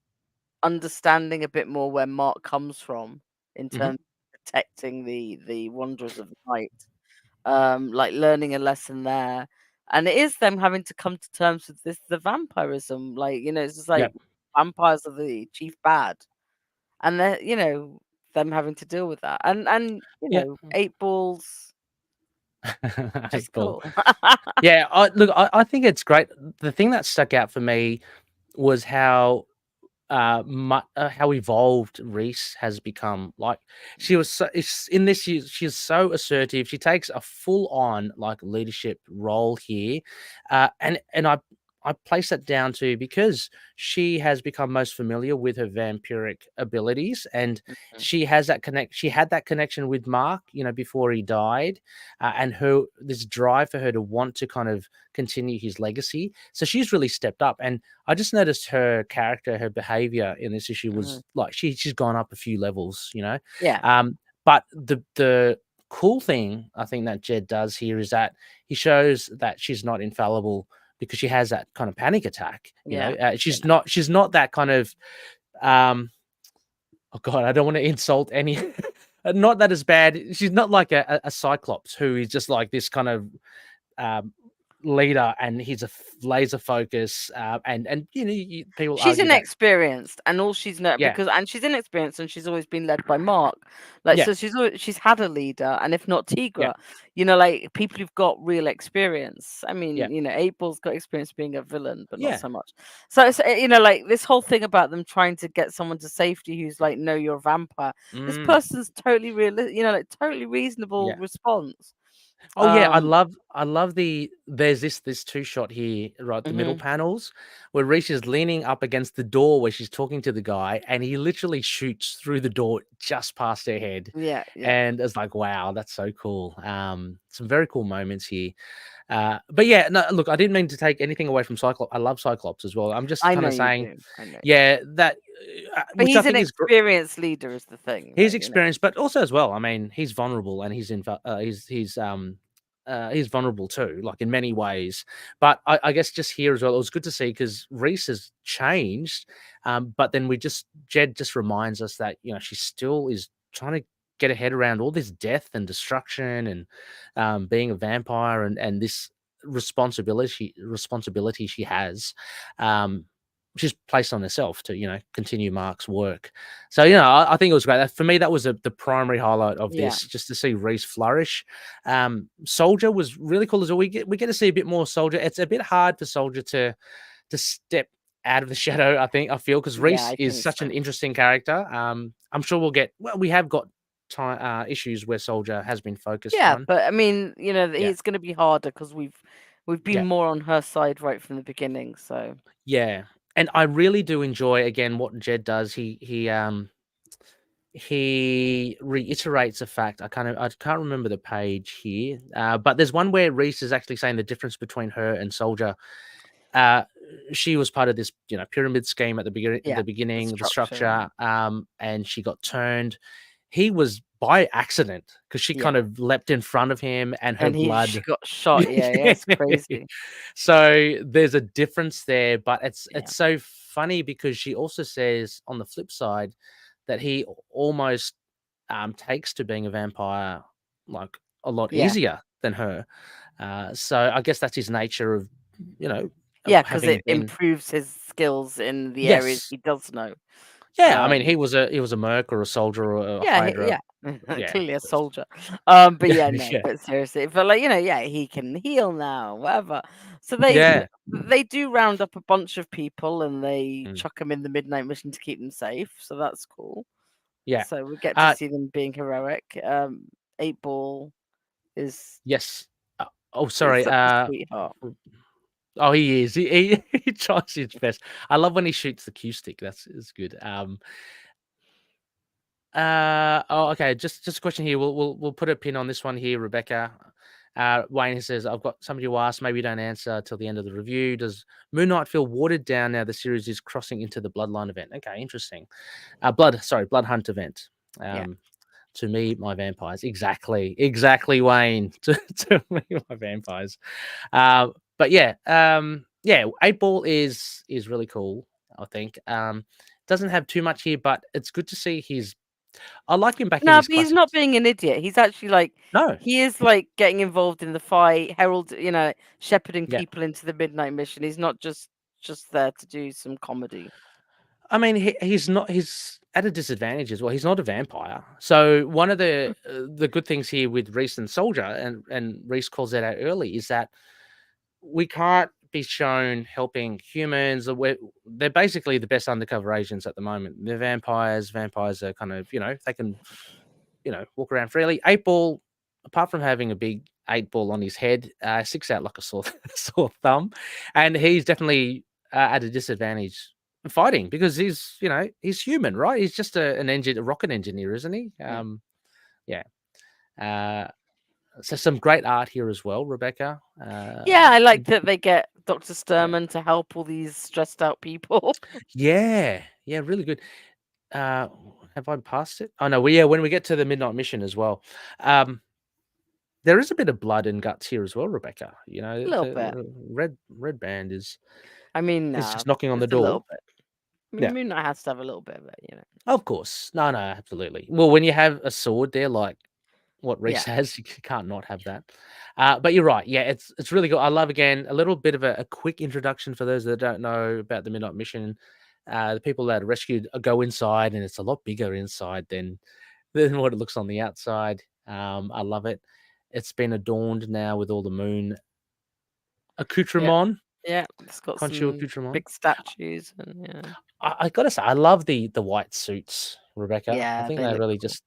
understanding a bit more where Mark comes from in Hmm. terms of protecting the Wanderers of the Night, like learning a lesson there. And it is them having to come to terms with this, the vampirism. Like, it's just Yeah. like vampires are the chief bad. And they're, them having to deal with that. And Yeah. eight balls, just April. cool. Yeah. I think it's great. The thing that stuck out for me was how evolved Reese has become. Like she was in this, she's so assertive. She takes a full on like leadership role here, and I place that down to because she has become most familiar with her vampiric abilities, and Mhm. she has that connect. She had that connection with Mark, before he died, and her this drive for her to want to kind of continue his legacy. So she's really stepped up, and I just noticed her character, her behavior in this issue Mhm. was like she's gone up a few levels. Yeah. But the cool thing I think that Jed does here is that he shows that she's not infallible because she has that kind of panic attack. Yeah. She's not that kind of um oh god, I don't want to insult any not that as bad. She's not like a Cyclops who is just like this kind of um leader, and he's laser focus, and people She's argue that inexperienced, and all she's know yeah, and she's inexperienced, and she's always been led by Mark. Like, yeah, so she's had a leader, and if not yeah, Tigra, like people who've got real experience. I yeah, mean, April's got experience being a villain, but not yeah, so much. So it's, like this whole thing about them trying to get someone to safety who's like, no, you're a vampire. This mm, person's totally real, like totally reasonable yeah. response. Oh yeah, I Um, love there's this two shot here, right, the middle mhm. panels where Reese is leaning up against the door where she's talking to the guy, and he literally shoots through the door just past her head. Yeah, yeah. And it's like, wow, that's so cool. Some very cool moments here. But yeah, no, look, I didn't mean to take anything away from Cyclops. I love Cyclops as well. I'm just I kind know of you saying, do. I know you do. yeah, that But which I he's an think is experienced leader is the thing, he's like, experienced, but also as well. I mean, he's vulnerable, and he's vulnerable too, like in many ways. But I guess just here as well, it was good to see because Reese has changed. But then Jed just reminds us that she still is trying to get her head around all this death and destruction, and being a vampire, and this responsibility she has. She's placed on herself to continue Mark's work. So I think it was great. For me, that was the primary highlight of yeah. this, just to see Reese flourish. Soldier was really cool as well. We get to see a bit more Soldier. It's a bit hard for Soldier to step out of the shadow. I feel because Yeah, Reese I is think such an so. interesting character. I'm sure we have got time issues where Soldier has been focused Yeah, on. but I mean, Yeah, it's going to be harder because we've been yeah, more on her side right from the beginning. So yeah. And I really do enjoy again what Jed does. He reiterates a fact. I can't remember the page here, but there's one where Reese is actually saying the difference between her and Soldier. Uh, she was part of this, pyramid scheme at the yeah, beginning, the structure. structure, and she got turned. he was by accident because she Yeah. kind of leapt in front of him and her And she blood. got shot. Yeah, it's crazy. So there's a difference there, but it's Yeah. so funny because she also says on the flip side that he almost takes to being a vampire like a lot Yeah. easier than her. So I guess that's his nature of, of Yeah, because having it been. improves his skills in the areas Yes. he does know. Yeah, I mean, he was a merc or a soldier or a Yeah, hydra. Yeah. clearly a soldier. But yeah, no, Yeah. but seriously, but like yeah, he can heal now, whatever. So Yeah. they do round up a bunch of people and they Mm. chuck them in the midnight mission to keep them safe. So that's cool. Yeah. So we get to see them being heroic. 8 Ball is Yes. Sorry. such a sweetheart. Oh, he is. He he tries his best. I love when he shoots the Q stick. Is good. Okay. Just a question here. We'll put a pin on this one here, Rebecca. Wayne says, "I've got somebody who asked. Maybe you don't answer till the end of the review. Does Moon Knight feel watered down now? The series is crossing into the Bloodline event. Okay, interesting. Blood Hunt event. Yeah. To me, my vampires. Exactly, Wayne. To me, my vampires. But yeah, 8 Ball is really cool. I think doesn't have too much here, but it's good to see I like him back in No, his but he's not classics. being an idiot. He's actually like No, he is like getting involved in the fight, Herald, shepherding yeah. people into the midnight mission. He's not just there to do some comedy. I mean, he's not. He's at a disadvantage as well. He's not a vampire. So one of the good things here with Reese and Soldier, and Reese calls that out early, is that we can't be shown helping humans. They're basically the best undercover agents at the moment. They're vampires. Vampires are kind of, they can, walk around freely. 8 Ball, apart from having a big 8 ball on his head, sticks out like a sore, sore thumb. And he's definitely at a disadvantage fighting because he's human, right? He's just a rocket engineer, isn't he? Yeah. So some great art here as well, Rebecca. Yeah, I like that they get Dr. Sturman to help all these stressed out people. Yeah, really good. Have I passed it? Oh no, when we get to the midnight mission as well. There is a bit of blood and guts here as well, Rebecca. A little bit. Red band is I mean, just knocking on the just a little door. bit. I mean, Yeah. Moon Knight has to have a little bit of it, Of course. No, absolutely. Well, when you have a sword there, like what Reese has, you can't not have that. But you're right. Yeah, it's really good. I love, again, a little bit of a quick introduction for those that don't know about the Midnight Mission. The people that are rescued go inside, and it's a lot bigger inside than what it looks on the outside. I love it. It's been adorned now with all the moon accoutrement. Yeah, it's got Conchu some accoutrement. big statues and I gotta say, I love the white suits, Rebecca. Yeah, I think they they look really cool. just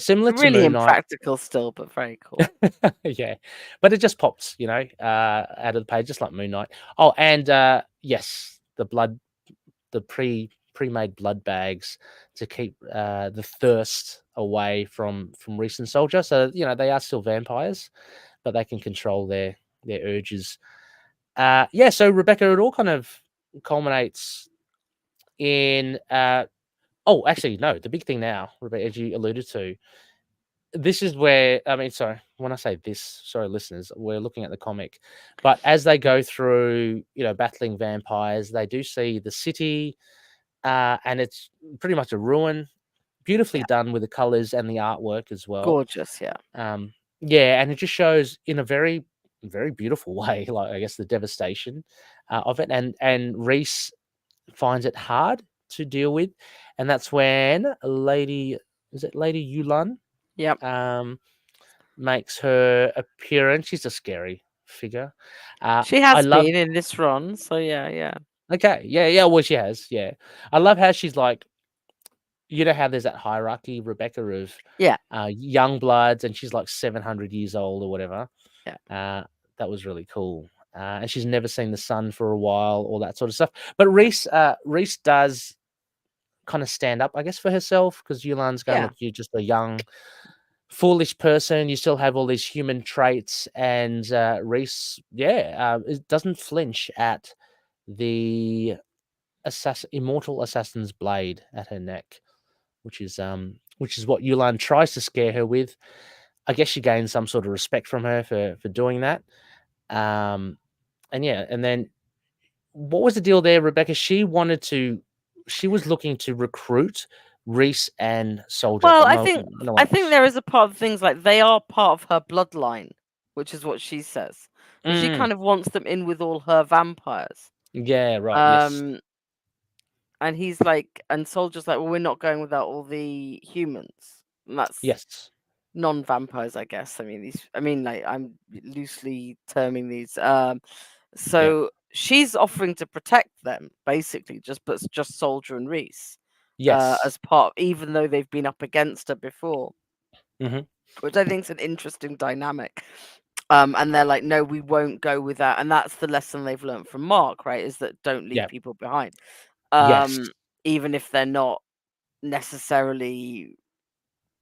similar to Really Moon Knight. impractical still, but very cool. Yeah, but it just pops, out of the page, just like Moon Knight. Oh, and yes, the pre-made blood bags to keep the thirst away from recent soldier. So they are still vampires, but they can control their urges. So Rebecca, it all kind of culminates in. Actually, no. The big thing now, Rebecca, as you alluded to, this is where, I mean, sorry, when I say this, sorry, listeners, we're looking at the comic, but as they go through, battling vampires, they do see the city, and it's pretty much a ruin, beautifully done with the colors and the artwork as well. Gorgeous, yeah. And it just shows in a very, very beautiful way, like, I guess, the devastation of it, and Reese finds it hard to deal with, and that's when Lady Yulun? Yep. Makes her appearance. She's a scary figure. She has been in this run, so yeah. Okay, yeah. Well, she has. Yeah, I love how she's like, how there's that hierarchy, Rebecca, of young bloods, and she's like 700 years old or whatever. Yeah, that was really cool. And she's never seen the sun for a while, all that sort of stuff. But Reese does kind of stand up, I guess, for herself, because Yulan's going, look, you're just a young, foolish person. You still have all these human traits, and Reese, it doesn't flinch at the immortal assassin's blade at her neck, which is which is what Yulan tries to scare her with. I guess she gains some sort of respect from her for doing that. And then what was the deal there, Rebecca? She was looking to recruit Reese and Soldier, Well, but I no think one else. there is a part of things like they are part of her bloodline, which is what she says. So she Mm, kind of wants them in with all her vampires. yeah, right. Yes. And he's like, and Soldier's like, well, we're not going without all the humans. And that's Yes. non-vampires, I guess. Like I'm loosely terming these. Yeah. So she's offering to protect them, basically, but just Soldier and Reese, Yes. as part, even though they've been up against her before, hmm which I think is an interesting dynamic. And they're like, no, we won't go with that, and that's the lesson they've learned from Mark, right? Is that don't leave Yeah. people behind, Yes. even if they're not necessarily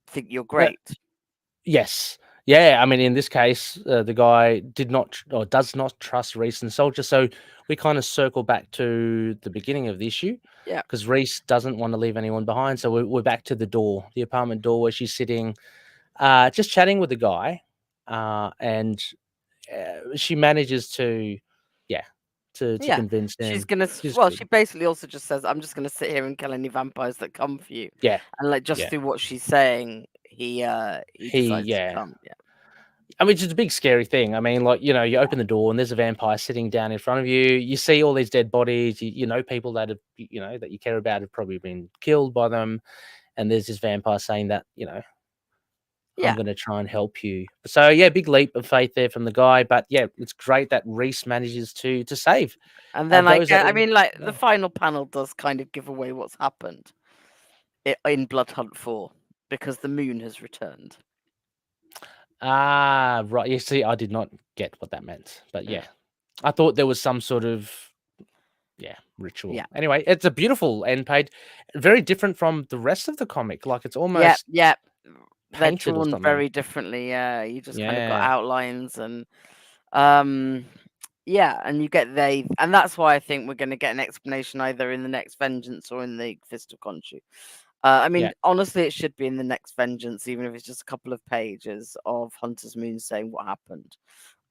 think you're Uh, great. yes. Yeah. I mean, in this case, the guy did not or does not trust Reese and Soldier. So we kind of circle back to the beginning of the issue. Yeah. Because Reese doesn't want to leave anyone behind. So we're back to the apartment door where she's sitting, just chatting with the guy. And she manages to convince She's him. gonna. She's Well, good. she basically also just says, "I'm just gonna sit here and kill any vampires that come for you." Yeah. And like just Yeah. through what she's saying, he decides to Yeah. come. Yeah. I mean, it's just a big scary thing. I mean, like, you open the door and there's a vampire sitting down in front of you. You see all these dead bodies. You know people that have, that you care about have probably been killed by them. And there's this vampire saying that, I'm going to try and help you. So yeah, big leap of faith there from the guy. But yeah, it's great that Reese manages to save. And then those that the final panel does kind of give away what's happened in Blood Hunt 4 because the moon has returned. Ah, right. You see, I did not get what that meant, but yeah, I thought there was some sort of ritual. Yeah. Anyway, it's a beautiful end page, very different from the rest of the comic. Like it's almost They're painted or drawn something. very differently. Yeah, you just kind of got Yeah. outlines and and you get and that's why I think we're going to get an explanation either in the next Vengeance or in the Fist of Khonshu. I mean, honestly, it should be in the next Vengeance, even if it's just a couple of pages of Hunter's Moon saying what happened,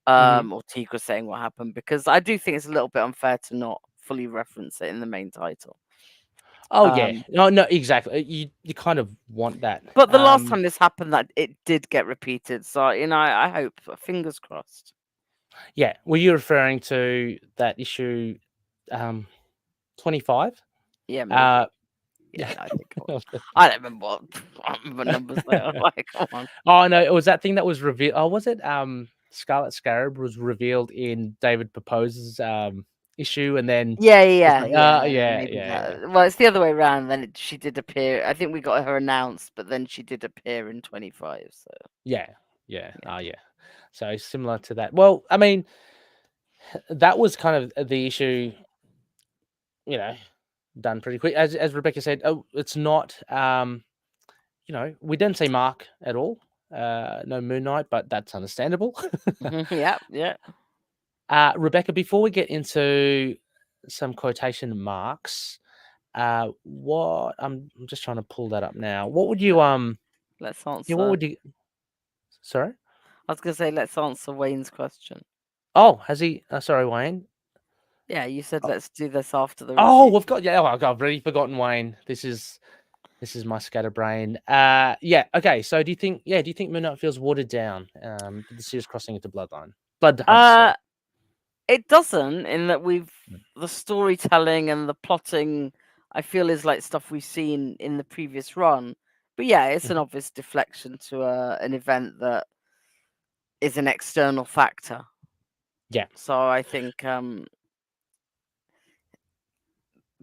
or Tigra saying what happened, because I do think it's a little bit unfair to not fully reference it in the main title. Oh yeah, no, exactly. You kind of want that. But the last time this happened, that it did get repeated. So I hope, fingers crossed. Yeah, were you referring to that issue, 25? Yeah, maybe. Yeah, I think it was. I don't remember what numbers they are. Like, come on. Oh no, it was that thing that was revealed. Oh, was it Scarlet Scarab was revealed in David Propose's issue, and then Yeah. Well, it's the other way around. Then she did appear. I think we got her announced, but then she did appear in 25. So yeah. So similar to that. Well, I mean, that was kind of the issue. Done pretty quick. As Rebecca said, it's not. We didn't see Mark at all. No Moon Knight, but that's understandable. Yeah. Rebecca, before we get into some quotation marks, what I'm just trying to pull that up now. What would you Let's answer. Yeah, what would you? Sorry, I was gonna say let's answer Wayne's question. Oh, has he? Sorry, Wayne. Yeah, you said let's do this after the. Oh, we've got I've already forgotten Wayne. This is my scatterbrain. Yeah. Okay. So do you think Moon Knight feels watered down? The series crossing into Blood Hunt. It doesn't, in that the storytelling and the plotting, I feel, is like stuff we've seen in the previous run. But yeah, it's an obvious deflection to an event that is an external factor. Yeah. So I think,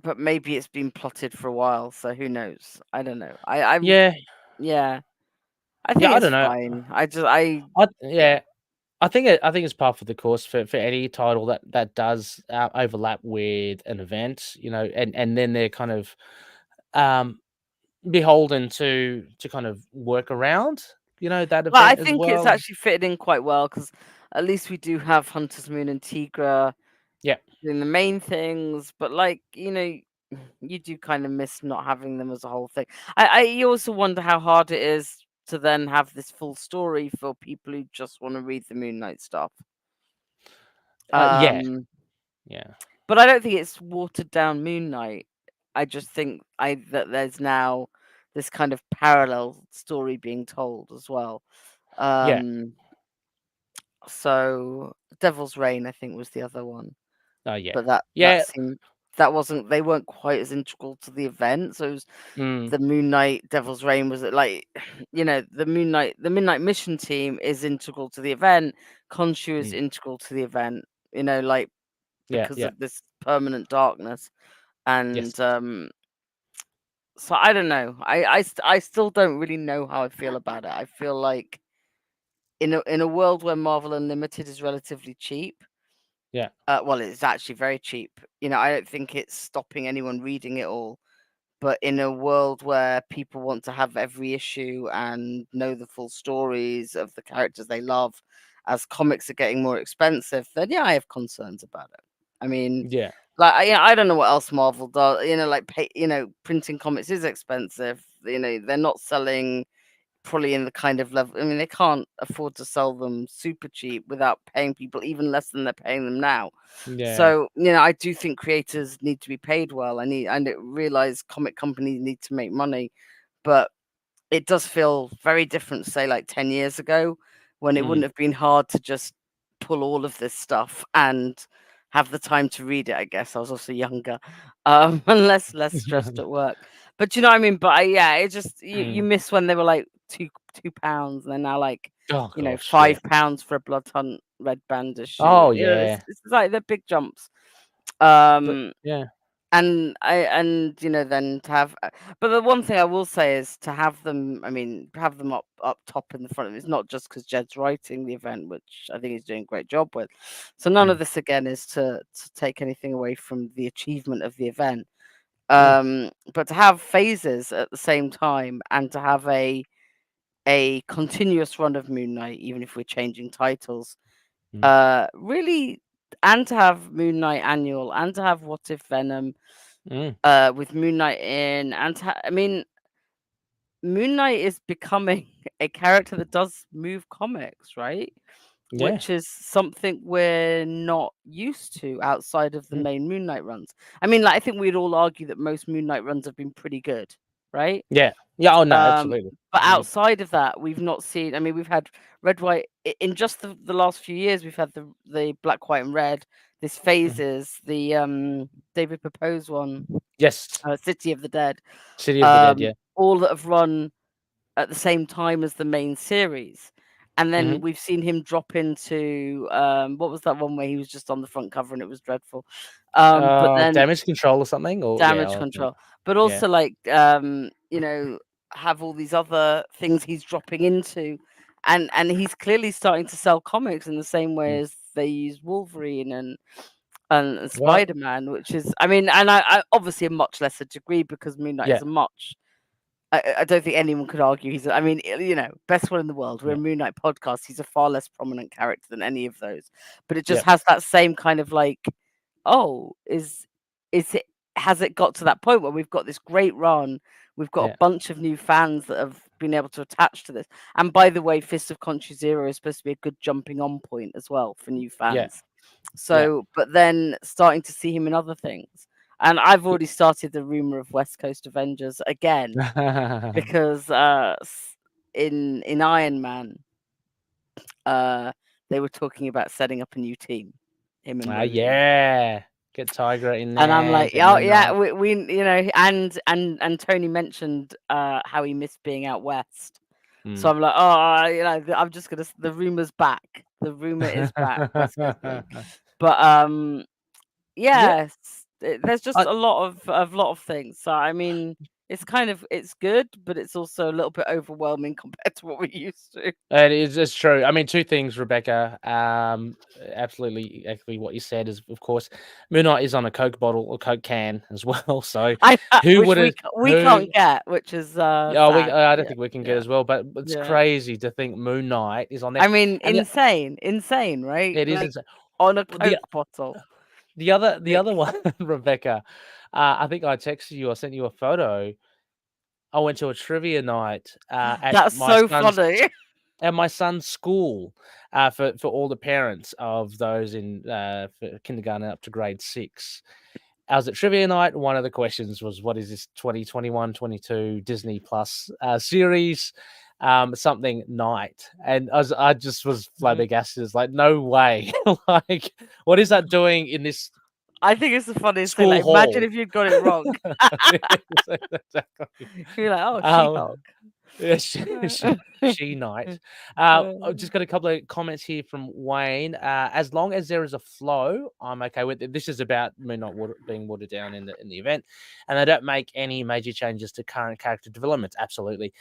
but maybe it's been plotted for a while. So who knows? I don't know. Yeah. I think I don't know. fine. I think it's par for the course for any title that does overlap with an event, and then they're kind of beholden to kind of work around, that event. I think it's actually fitted in quite well because at least we do have Hunter's Moon and Tigra. Yeah. Doing the main things, but you do kind of miss not having them as a whole thing. You also wonder how hard it is to then have this full story for people who just want to read the Moon Knight stuff. Yeah. But I don't think it's watered down Moon Knight. I just think that there's now this kind of parallel story being told as well. So Devil's Reign, I think, was the other one. Yeah. But that seemed they weren't quite as integral to the event. So it was the Moon Knight, Devil's Reign was like, the Midnight Mission team is integral to the event. Khonshu is integral to the event. Because of this permanent darkness, and so I don't know. I still don't really know how I feel about it. I feel like in a world where Marvel Unlimited is relatively cheap. Well, it's actually very cheap. I don't think it's stopping anyone reading it all. But in a world where people want to have every issue and know the full stories of the characters they love, as comics are getting more expensive, then I have concerns about it. I mean, I don't know what else Marvel does. Printing comics is expensive. They're not selling probably in the kind of level. I mean, they can't afford to sell them super cheap without paying people even less than they're paying them now. So, I do think creators need to be paid well. I realize comic companies need to make money, but it does feel very different, say, like 10 years ago, when it wouldn't have been hard to just pull all of this stuff and have the time to read it. I guess I was also younger, and less stressed at work. But you know what I mean? But it just you miss when they were like £2, and they're now like £5 for a Blood Hunt Red Band issue. Oh yeah, it's like they're big jumps. And then to have, but the one thing I will say is to have them. I mean, have them up top in the front. It's not just because Jed's writing the event, which I think he's doing a great job with. So none of this again is to take anything away from the achievement of the event. But to have phases at the same time and to have a continuous run of Moon Knight, even if we're changing titles, really. And to have Moon Knight Annual, and to have What If Venom, with Moon Knight in, and I mean, Moon Knight is becoming a character that does move comics, right? Which is something we're not used to outside of the main Moon Knight runs. I mean, I think we'd all argue that most Moon Knight runs have been pretty good, right? Oh no, absolutely. But outside of that, we've not seen. I mean, we've had Red, White in just the last few years. We've had the Black, White, and Red. This phases, the David Pepose one, City of the Dead, all that have run at the same time as the main series. And then we've seen him drop into what was that one where he was just on the front cover and it was dreadful. But then Damage Control or something, or Damage Control. But also have all these other things he's dropping into, and he's clearly starting to sell comics in the same way as they use Wolverine and Spider-Man, which is, I mean, and I obviously a much lesser degree because Moon Knight is a much. I don't think anyone could argue he's. I mean, best one in the world. We're a Moon Knight podcast. He's a far less prominent character than any of those, but it just has that same kind of like, is it? Has it got to that point where we've got this great run? We've got a bunch of new fans that have been able to attach to this. And by the way, Fist of Khonshu Zero is supposed to be a good jumping on point as well for new fans. So, but then starting to see him in other things. And I've already started the rumor of West Coast Avengers again because in Iron Man, they were talking about setting up a new team. Him and get Tiger in there. And I'm like, we and Tony mentioned how he missed being out west. So I'm like, I'm just gonna. The rumor's back. The rumor is back. But there's just a lot of things. So I mean, it's good, but it's also a little bit overwhelming compared to what we're used to. It's true. I mean, two things, Rebecca. Absolutely, exactly what you said is, of course, Moon Knight is on a Coke bottle or Coke can as well. So who would we can't get, which is I don't think we can get as well. But it's crazy to think Moon Knight is on there. I mean, insane, right? It is on a Coke bottle. The other one, Rebecca, I think I texted you. I sent you a photo. I went to a trivia night at That's so funny. my son's school for all the parents of those in for kindergarten up to grade 6. I was at trivia night. One of the questions was, what is this 2021-22 Disney Plus series? Something night. And I just was flabbergasted. It's like, no way. Like, what is that doing in this I think it's the funniest thing. school Like, hall? imagine if you'd got it wrong. Exactly. You're like, oh, She-Hulk. Yeah, she night. I've just got a couple of comments here from Wayne. As long as there is a flow, I'm okay with it. This is about Moon Knight being watered down in the event, and they don't make any major changes to current character developments. Absolutely,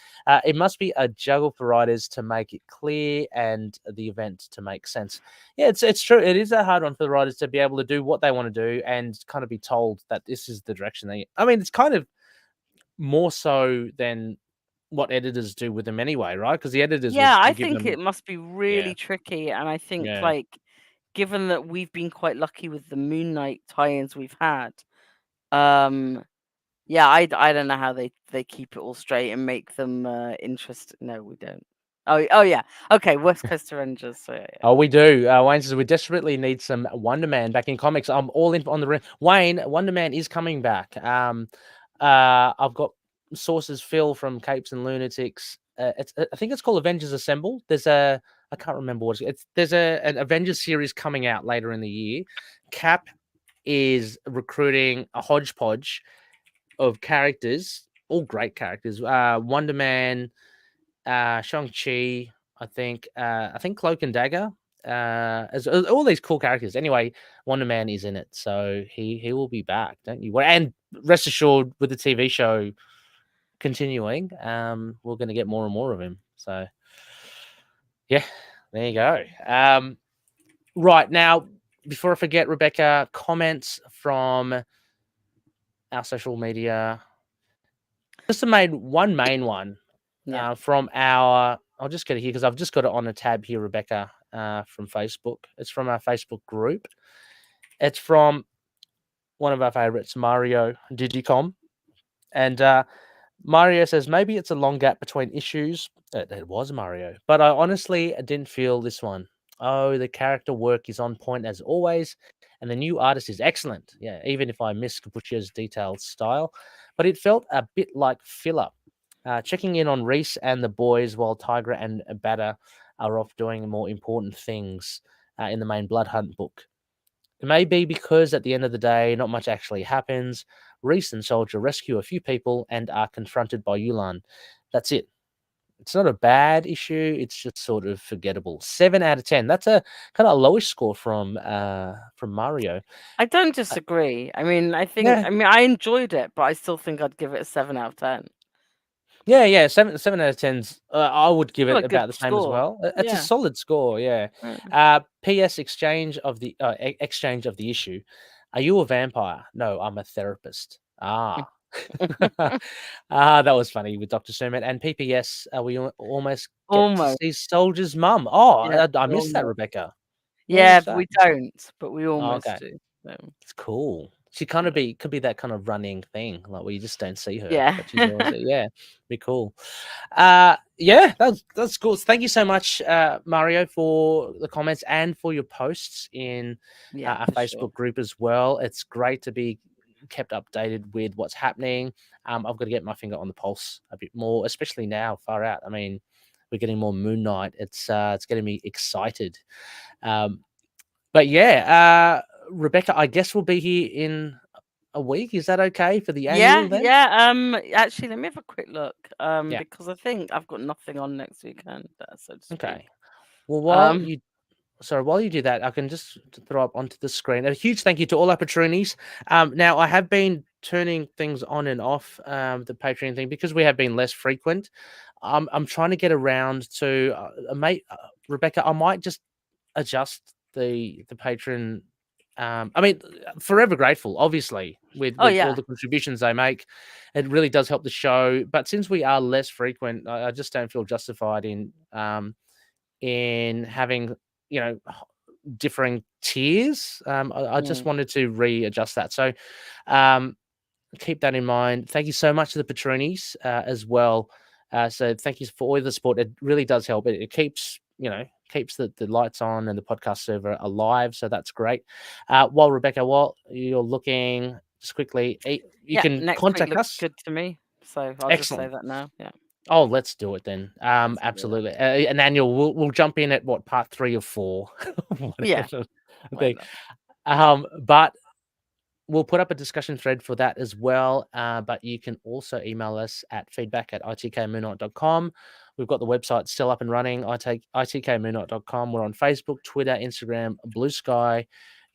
it must be a juggle for writers to make it clear and the event to make sense. Yeah, it's true. It is a hard one for the writers to be able to do what they want to do and kind of be told that this is the direction they. I mean, it's kind of more so than what editors do with them anyway, right? Because the editors Yeah, I give think them, it must be really tricky. And I think, yeah, like, given that we've been quite lucky with the Moon Knight tie-ins we've had, yeah, I don't know how they keep it all straight and make them interesting. No, we don't. Oh yeah. Okay, West Coast Rangers. So yeah. Oh, we do. Wayne says we desperately need some Wonder Man back in comics. I'm all in on the ring. Wayne, Wonder Man is coming back. I've got sources, Phil from Capes and Lunatics. I think it's called Avengers Assemble. I can't remember what there's an Avengers series coming out later in the year. Cap is recruiting a hodgepodge of characters, all great characters. Wonder Man, Shang-Chi, I think Cloak and Dagger, as all these cool characters. Anyway, Wonder Man is in it, so he will be back, don't you? And rest assured, with the TV show continuing, we're going to get more and more of him. So, yeah, there you go. Right now, before I forget, Rebecca, comments from our social media. Just one main one. From our, I'll just get it here because I've just got it on a tab here, Rebecca, from Facebook. It's from our Facebook group. It's from one of our favorites, Mario Digicom. And Mario says, maybe it's a long gap between issues. It was Mario, but I honestly didn't feel this one. Oh, the character work is on point as always, and the new artist is excellent. Yeah, even if I missed Butcher's detailed style, but it felt a bit like filler. Checking in on Reese and the boys while Tigra and Batter are off doing more important things in the main Blood Hunt book. It may be because at the end of the day, not much actually happens. Reese and Soldier rescue a few people and are confronted by Yulan. That's it. It's not a bad issue. It's just sort of forgettable. 7 out of 10. That's a kind of lowish score from Mario. I don't disagree. I mean, I think I enjoyed it, but I still think I'd give it a 7 out of 10. Yeah, 7 out of 10's. I would give it about the same as well. It's a solid score. Yeah. P.S. exchange of the issue. Are you a vampire? No, I'm a therapist. That was funny with Dr. Sermon. And PPS, we almost get to see Soldier's mum. I missed that, Rebecca. Yeah, we don't, but we almost do. So. It's cool. She could be that kind of running thing, like where you just don't see her. Yeah, but she's always, be cool. That's cool. Thank you so much, Mario, for the comments and for your posts in our Facebook group as well. It's great to be kept updated with what's happening. I've got to get my finger on the pulse a bit more, especially now, far out. I mean, we're getting more Moon Knight. It's getting me excited. But yeah, Rebecca, I guess we'll be here in a week. Is that okay for the annual then? Yeah. Actually, let me have a quick look. Because I think I've got nothing on next weekend. So to speak. Okay. Well, while you do that, I can just throw up onto the screen a huge thank you to all our patroonies. Now I have been turning things on and off the Patreon thing because we have been less frequent. I'm trying to get around to Rebecca. I might just adjust the patron. I mean, forever grateful, obviously, with all the contributions they make. It really does help the show. But since we are less frequent, I just don't feel justified in having differing tiers. I just Mm. wanted to readjust that. So keep that in mind. Thank you so much to the Patronis as well. So thank you for all the support. It really does help. It keeps, keeps the lights on and the podcast server alive. So that's great. While Rebecca, while you're looking, just quickly, you can next contact week looks us. good to me. So I'll just say that now. Yeah. Oh, let's do it then. Absolutely. And Daniel, we'll jump in at what, part 3 or 4. Yeah. But we'll put up a discussion thread for that as well. But you can also email us at feedback@itkmoonlight.com. We've got the website still up and running, itkmoonlight.com. We're on Facebook, Twitter, Instagram, Blue Sky,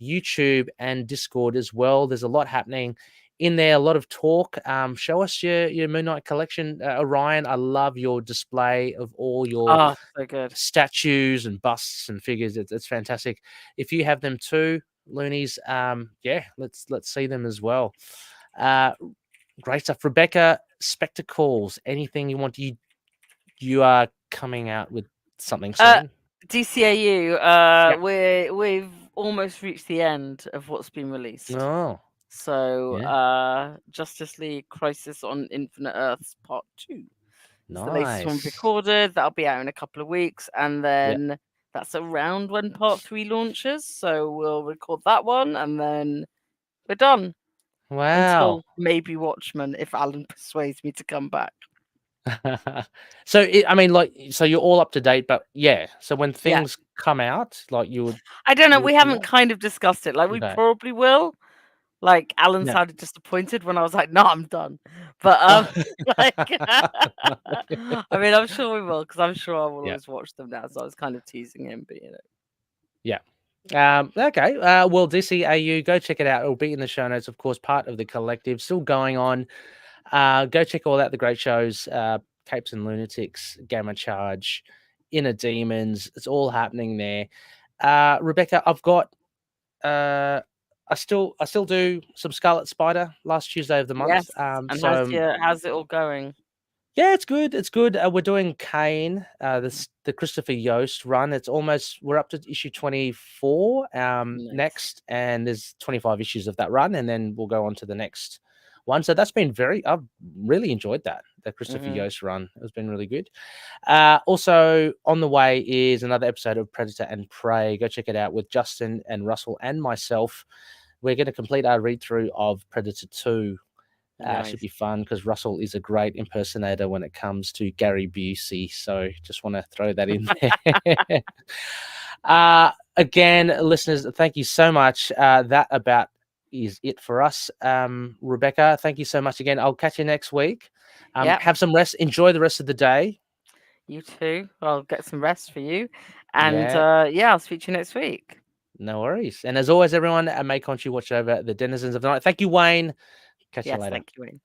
YouTube, and Discord as well. There's a lot happening in there, a lot of talk. Show us your Moonlight collection, Orion. I love your display of all your so good statues and busts and figures. It's fantastic. If you have them too, Loonies, let's see them as well. Great stuff. Rebecca, spectacles, anything you want? You are coming out with something soon. DCAU, we've almost reached the end of what's been released. Oh, so Justice League Crisis on Infinite Earths Part 2. It's the latest one recorded. That'll be out in a couple of weeks, and then that's around when Part 3 launches. So we'll record that one, and then we're done. Wow. Until maybe Watchmen, if Alan persuades me to come back. So so you're all up to date, but so when things come out, like you would, I don't know, we haven't kind of discussed it, like we probably will. Like Alan sounded disappointed when I was like, no, I'm done, but like I mean, I'm sure we will, because I'm sure I will always watch them now, so I was kind of teasing him, but okay. Well, DCAU, go check it out. It'll be in the show notes, of course, part of the collective, still going on. Go check all out the great shows, Capes and Lunatics, Gamma Charge, Inner Demons. It's all happening there. Rebecca, I've got I still do some Scarlet Spider last Tuesday of the month. Yes. And how's it all going? Yeah, it's good. It's good. We're doing Kane, the Christopher Yost run. We're up to issue 24 next, and there's 25 issues of that run, and then we'll go on to the next one. So that's been I've really enjoyed that, the Christopher Yost run. It's been really good. Also on the way is another episode of Predator and Prey. Go check it out with Justin and Russell and myself. We're going to complete our read through of Predator 2. Should be fun, because Russell is a great impersonator when it comes to Gary Busey. So just want to throw that in there. Again, listeners, thank you so much. That about is it for us. Rebecca, thank you so much again. I'll catch you next week. Have some rest. Enjoy the rest of the day. You too. I'll get some rest for you. And I'll speak to you next week. No worries. And as always, everyone, may Conchu watch over the denizens of the night. Thank you, Wayne. Catch you later. Thank you, Wayne.